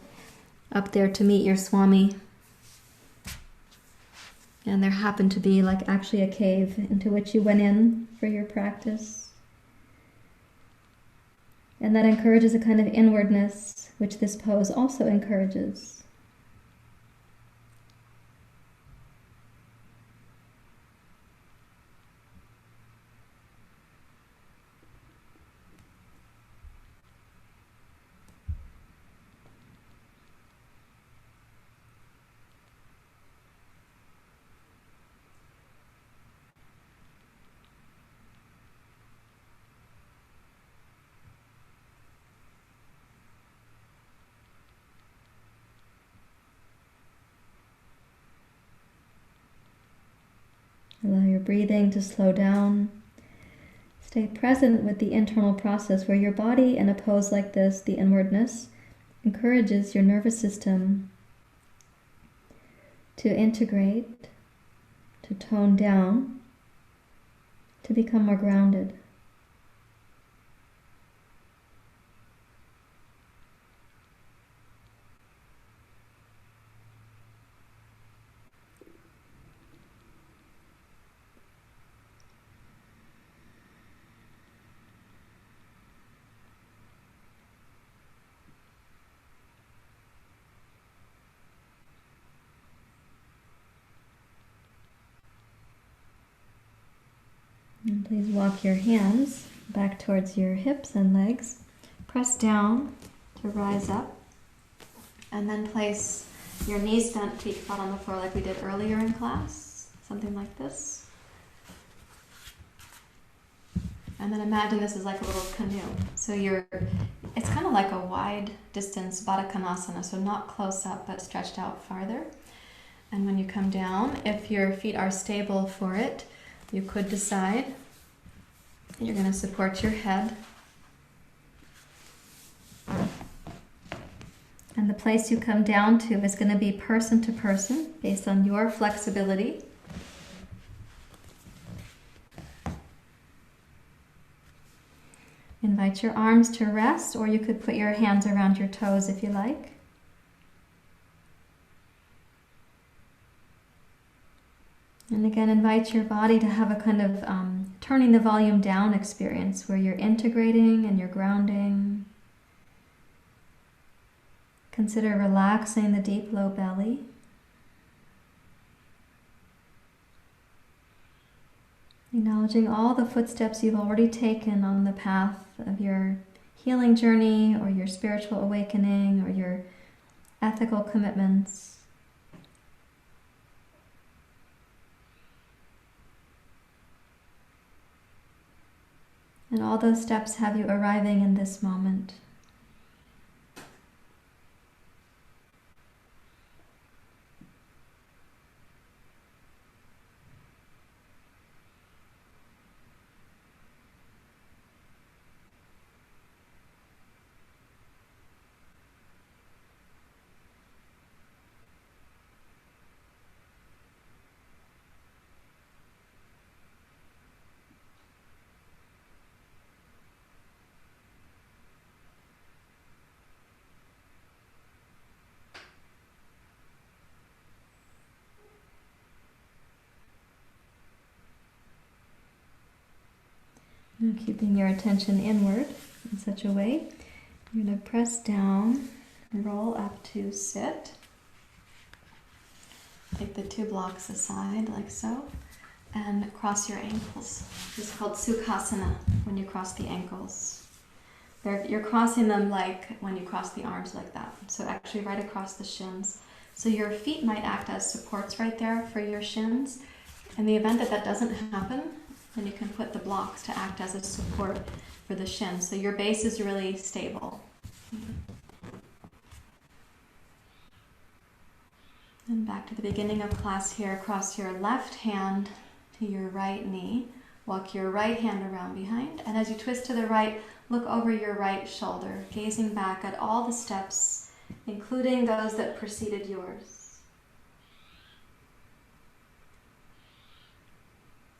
up there to meet your Swami. And there happened to be like actually a cave into which you went in for your practice. And that encourages a kind of inwardness, which this pose also encourages. Allow your breathing to slow down. Stay present with the internal process where your body, in a pose like this, the inwardness, encourages your nervous system to integrate, to tone down, to become more grounded. And please walk your hands back towards your hips and legs. Press down to rise up. And then place your knees bent, feet flat on the floor like we did earlier in class. Something like this. And then imagine this is like a little canoe. So it's kind of like a wide distance Baddha Konasana, so not close up but stretched out farther. And when you come down, if your feet are stable for it, you could decide you're going to support your head. And the place you come down to is going to be person to person based on your flexibility. Invite your arms to rest, or you could put your hands around your toes if you like. And again, invite your body to have a kind of turning the volume down experience where you're integrating and you're grounding. Consider relaxing the deep low belly. Acknowledging all the footsteps you've already taken on the path of your healing journey or your spiritual awakening or your ethical commitments. And all those steps have you arriving in this moment. Now keeping your attention inward in such a way, you're going to press down, roll up to sit. Take the two blocks aside like so, and cross your ankles. This is called Sukhasana, when you cross the ankles. You're crossing them like when you cross the arms like that. So actually right across the shins. So your feet might act as supports right there for your shins. In the event that that doesn't happen, then you can put the blocks to act as a support for the shins. So your base is really stable. And back to the beginning of class here, cross your left hand to your right knee. Walk your right hand around behind. And as you twist to the right, look over your right shoulder, gazing back at all the steps, including those that preceded yours.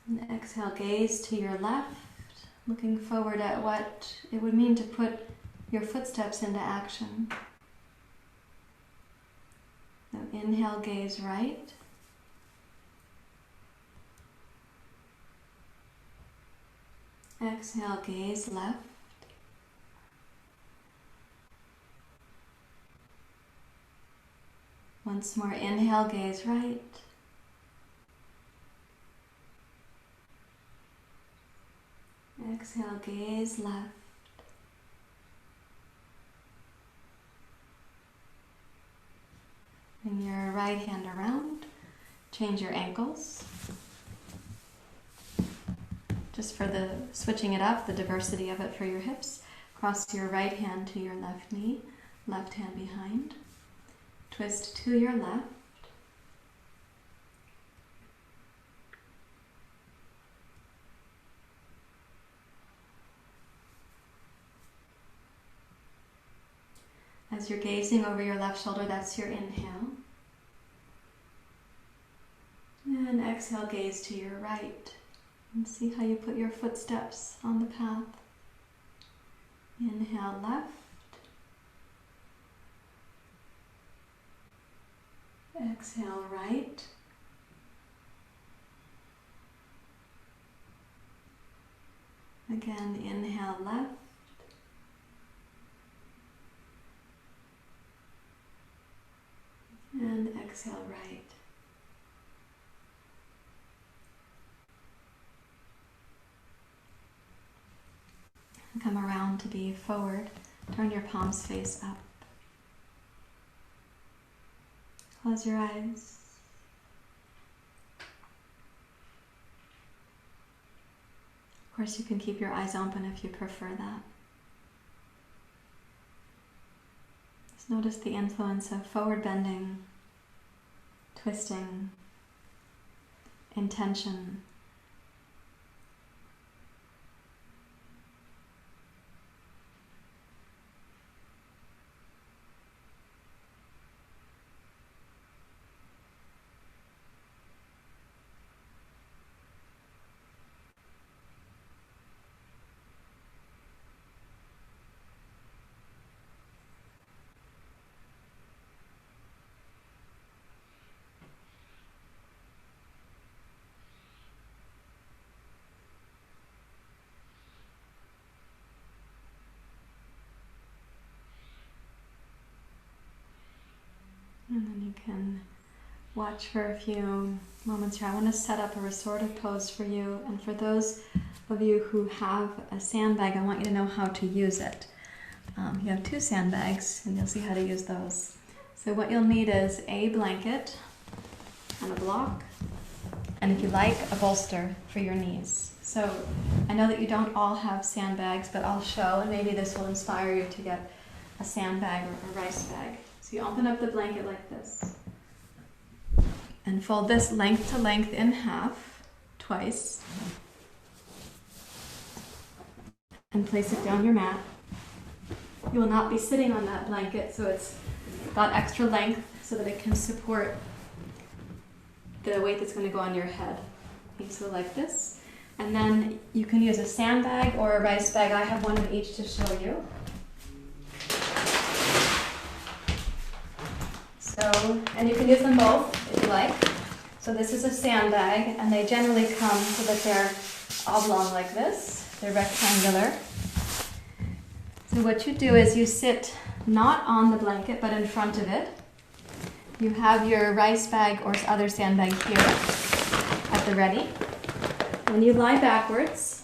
And exhale, gaze to your left, looking forward at what it would mean to put your footsteps into action. Now inhale, gaze right. Exhale, gaze left. Once more, inhale, gaze right. Exhale, gaze left. Bring your right hand around. Change your ankles. Just for the switching it up, the diversity of it for your hips. Cross your right hand to your left knee, left hand behind. Twist to your left. As you're gazing over your left shoulder, that's your inhale. exhale, gaze to your right. And see how you put your footsteps on the path. Inhale left. Exhale right. Again, inhale left. And exhale right. Come around to be forward. Turn your palms face up. Close your eyes. Of course, you can keep your eyes open if you prefer that. Just notice the influence of forward bending, twisting, intention. And then you can watch for a few moments here. I want to set up a restorative pose for you. And for those of you who have a sandbag, I want you to know how to use it. You have 2 sandbags, and you'll see how to use those. So what you'll need is a blanket and a block, and if you like, a bolster for your knees. So I know that you don't all have sandbags, but I'll show, and maybe this will inspire you to get a sandbag or a rice bag. So you open up the blanket like this and fold this length to length in half twice and place it down your mat. You will not be sitting on that blanket, so it's got extra length so that it can support the weight that's going to go on your head. Okay, so like this. And then you can use a sandbag or a rice bag. I have one of each to show you. So, and you can use them both if you like. So this is a sandbag, and they generally come so that they're oblong like this. They're rectangular. So what you do is you sit not on the blanket, but in front of it. You have your rice bag or other sandbag here at the ready. When you lie backwards,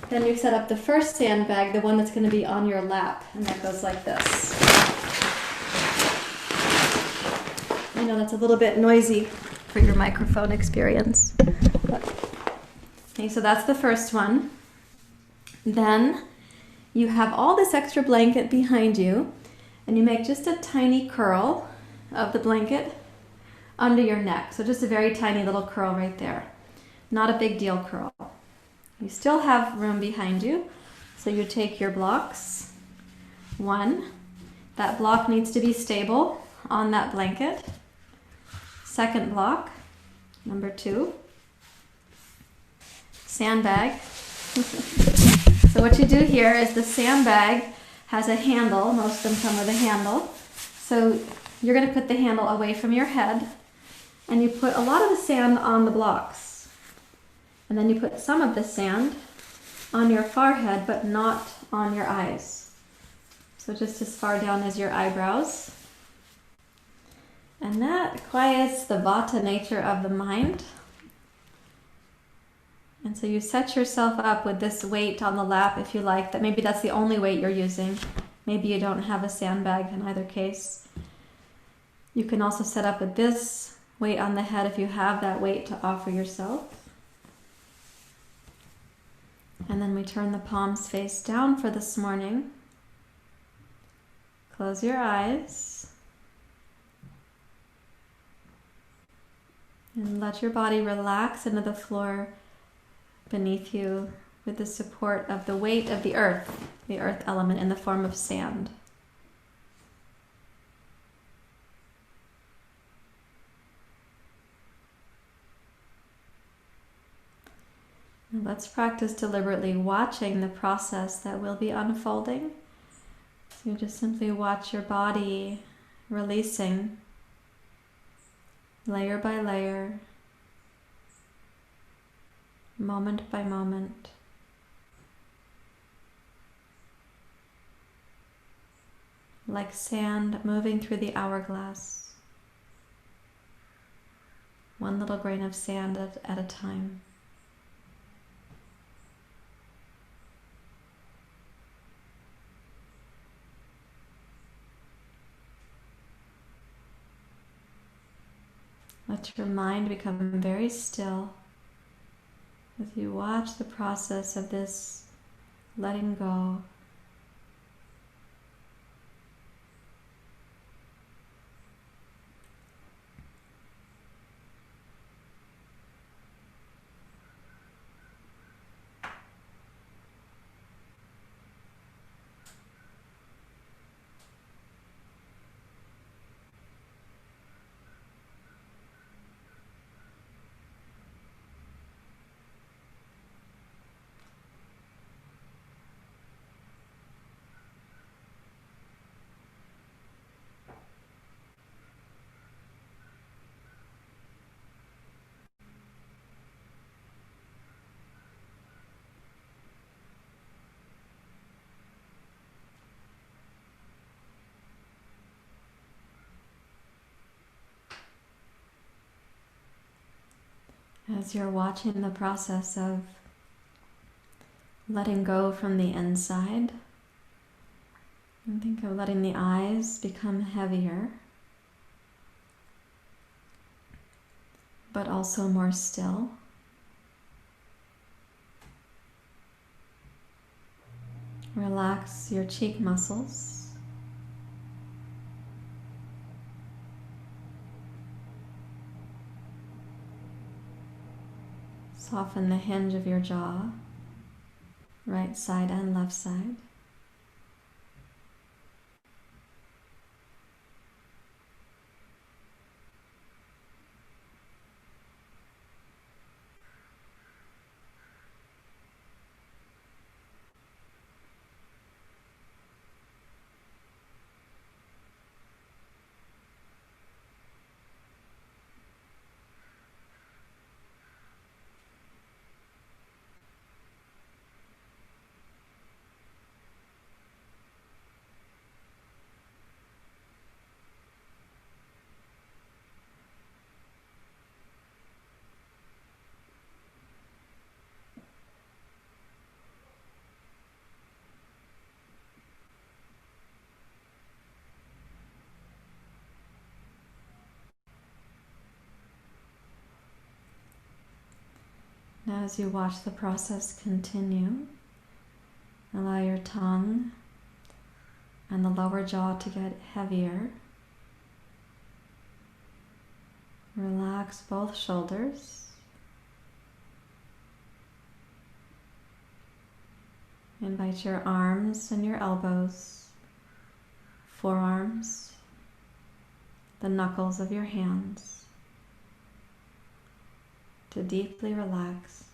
then you set up the first sandbag, the one that's going to be on your lap, and that goes like this. I know that's a little bit noisy for your microphone experience. Okay, so that's the first one. Then you have all this extra blanket behind you, and you make just a tiny curl of the blanket under your neck. So just a very tiny little curl right there. Not a big deal curl. You still have room behind you, so you take your blocks. 1, that block needs to be stable on that blanket. Second block, number 2, sandbag. So what you do here is the sandbag has a handle. Most of them come with a handle. So you're going to put the handle away from your head, and you put a lot of the sand on the blocks. And then you put some of the sand on your forehead, but not on your eyes. So just as far down as your eyebrows. And that quiets the vata nature of the mind. And so you set yourself up with this weight on the lap if you like. That maybe that's the only weight you're using. Maybe you don't have a sandbag in either case. You can also set up with this weight on the head if you have that weight to offer yourself. And then we turn the palms face down for this morning. Close your eyes. And let your body relax into the floor beneath you with the support of the weight of the earth element in the form of sand. let's practice deliberately watching the process that will be unfolding. So you just simply watch your body releasing layer by layer, moment by moment. Like sand moving through the hourglass, one little grain of sand at a time. Let your mind become very still as you watch the process of this letting go. As you're watching the process of letting go from the inside, and think of letting the eyes become heavier, but also more still. Relax your cheek muscles. Soften the hinge of your jaw, right side and left side. Now, as you watch the process continue, allow your tongue and the lower jaw to get heavier. Relax both shoulders. Invite your arms and your elbows, forearms, the knuckles of your hands to deeply relax.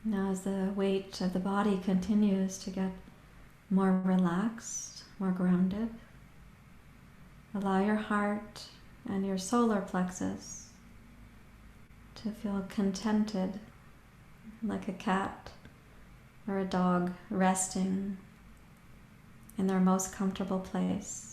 Now, as the weight of the body continues to get more relaxed, more grounded, allow your heart and your solar plexus to feel contented, like a cat or a dog resting in their most comfortable place.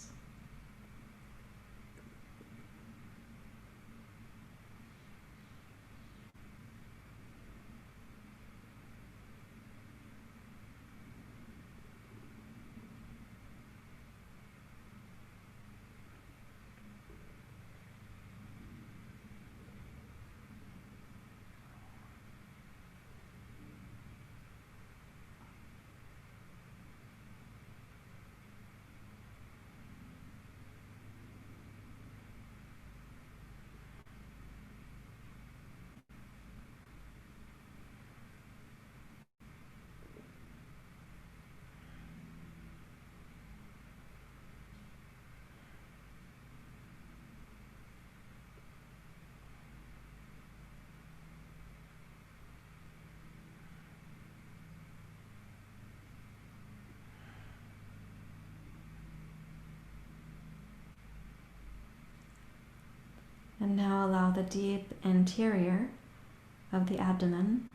And now allow the deep interior of the abdomen,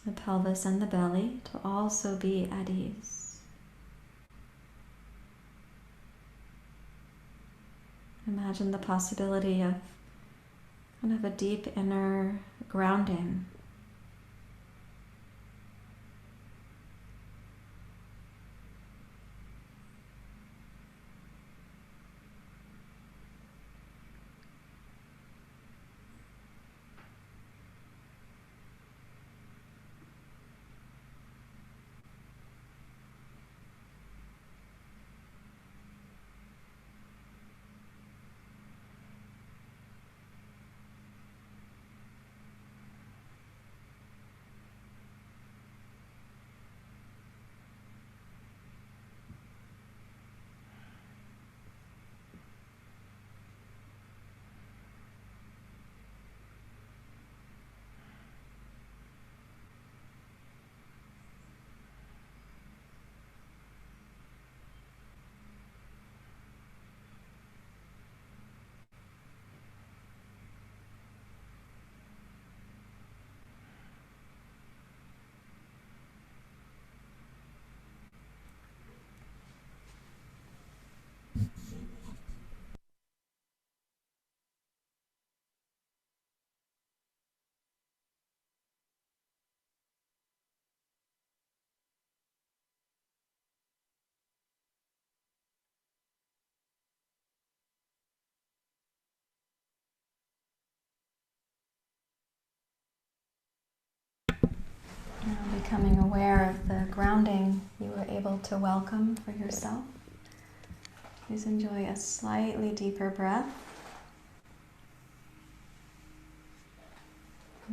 the pelvis and the belly to also be at ease. Imagine the possibility of kind of a deep inner grounding. Now becoming aware of the grounding you were able to welcome for yourself. Please enjoy a slightly deeper breath.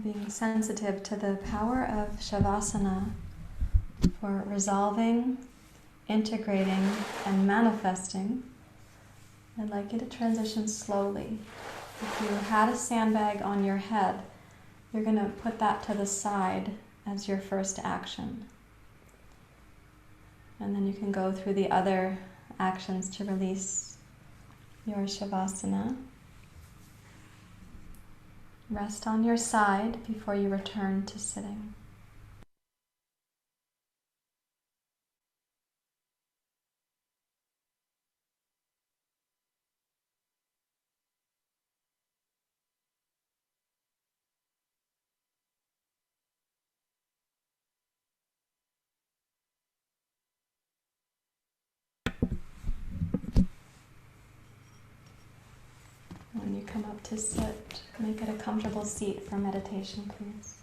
Being sensitive to the power of Shavasana for resolving, integrating, and manifesting, I'd like you to transition slowly. If you had a sandbag on your head, you're going to put that to the side as your first action. And then you can go through the other actions to release your Shavasana. Rest on your side before you return to sitting. When you come up to sit, make it a comfortable seat for meditation, please.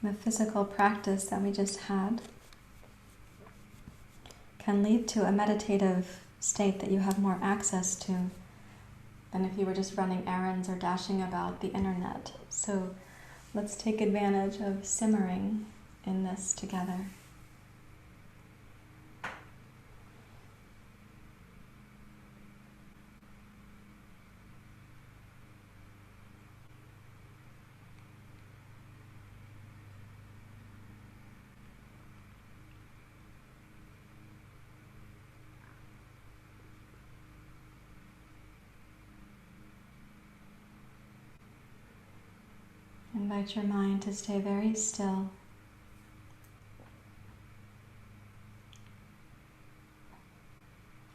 The physical practice that we just had can lead to a meditative state that you have more access to than if you were just running errands or dashing about the internet. So let's take advantage of simmering in this together. Invite your mind to stay very still.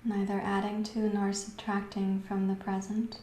Neither adding to nor subtracting from the present.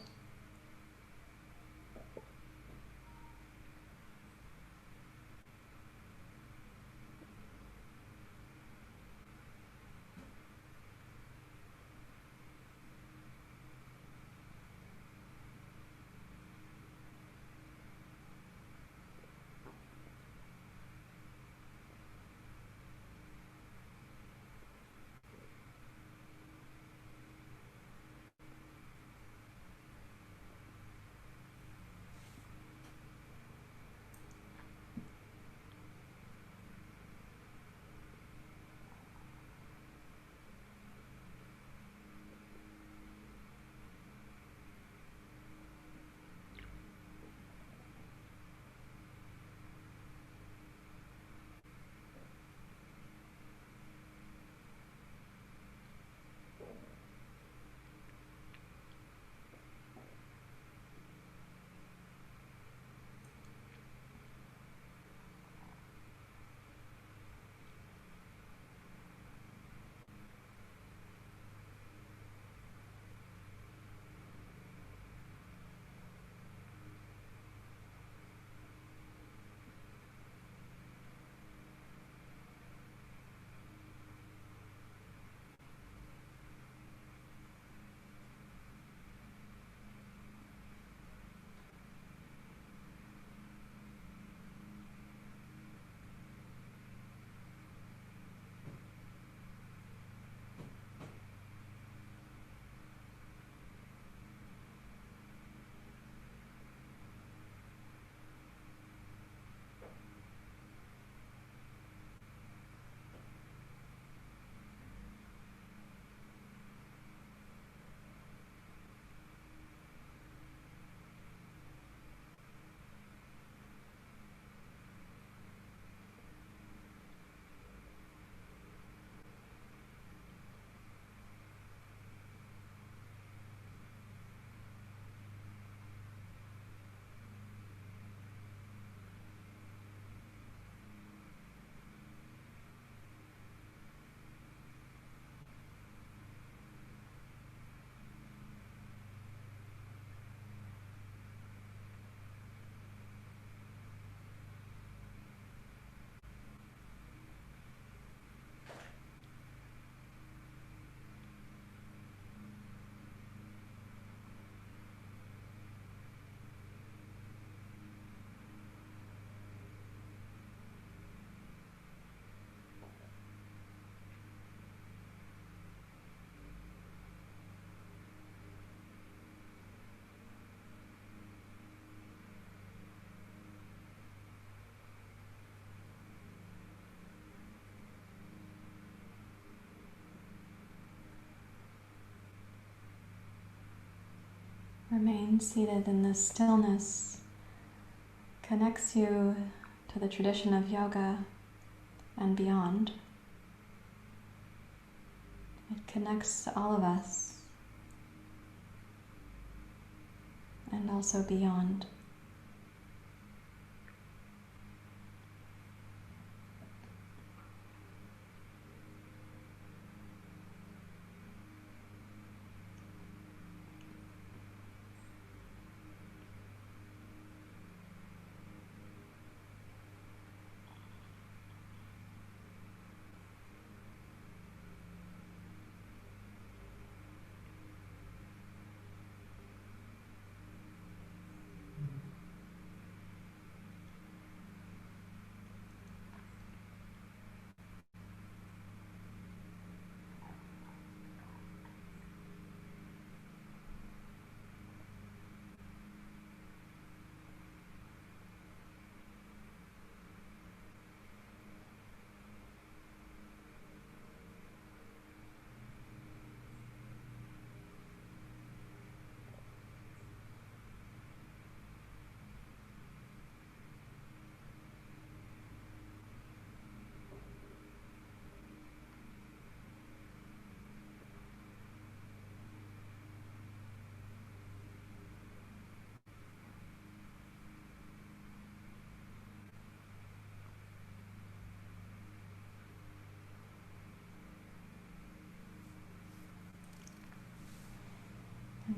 Remain seated in this stillness. Connects you to the tradition of yoga and beyond. It connects all of us and also beyond.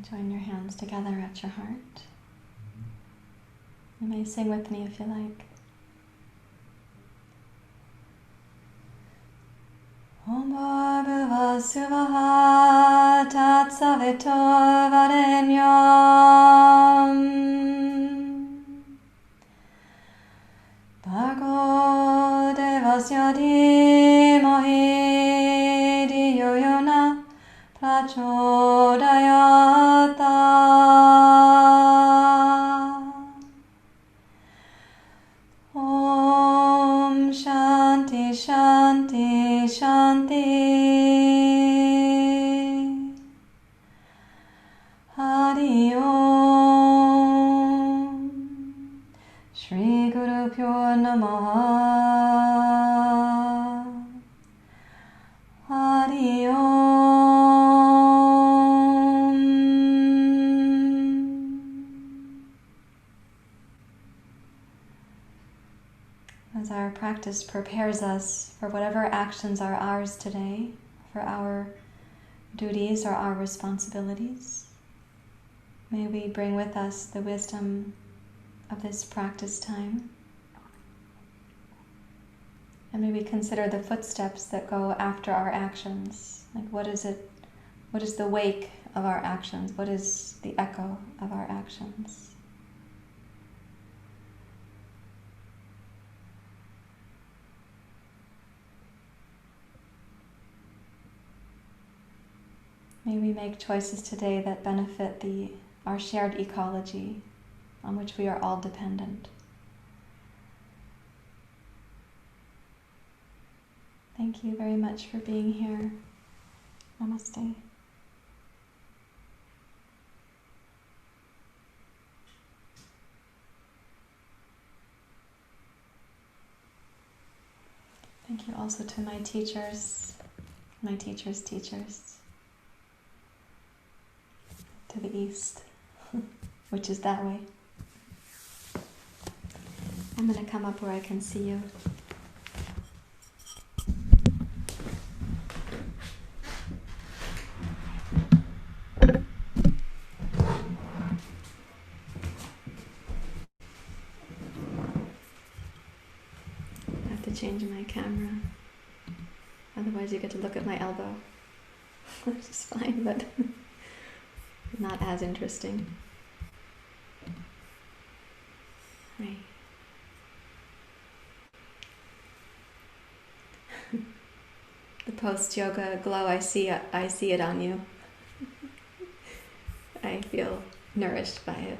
Join your hands together at your heart. You may sing with me if you like. Om Bhurva Suvah Tat Savito Varenyam Bhargo Devasya Dhimahi Dhiyo Yona Prachodayata. Om Shanti Shanti Shanti. Hari Om. Shri Guru Pyo Namaha. Hari Om. As our practice prepares us for whatever actions are ours today, for our duties or our responsibilities, may we bring with us the wisdom of this practice time. And may we consider the footsteps that go after our actions. Like, what is the wake of our actions? What is the echo of our actions? May we make choices today that benefit our shared ecology on which we are all dependent. Thank you very much for being here. Namaste. Thank you also to my teachers, my teachers' teachers, to the east, which is that way. I'm going to come up where I can see you. I have to change my camera. Otherwise you get to look at my elbow. Which is fine, but not as interesting. Right. The post-yoga glow, I see it on you. I feel nourished by it.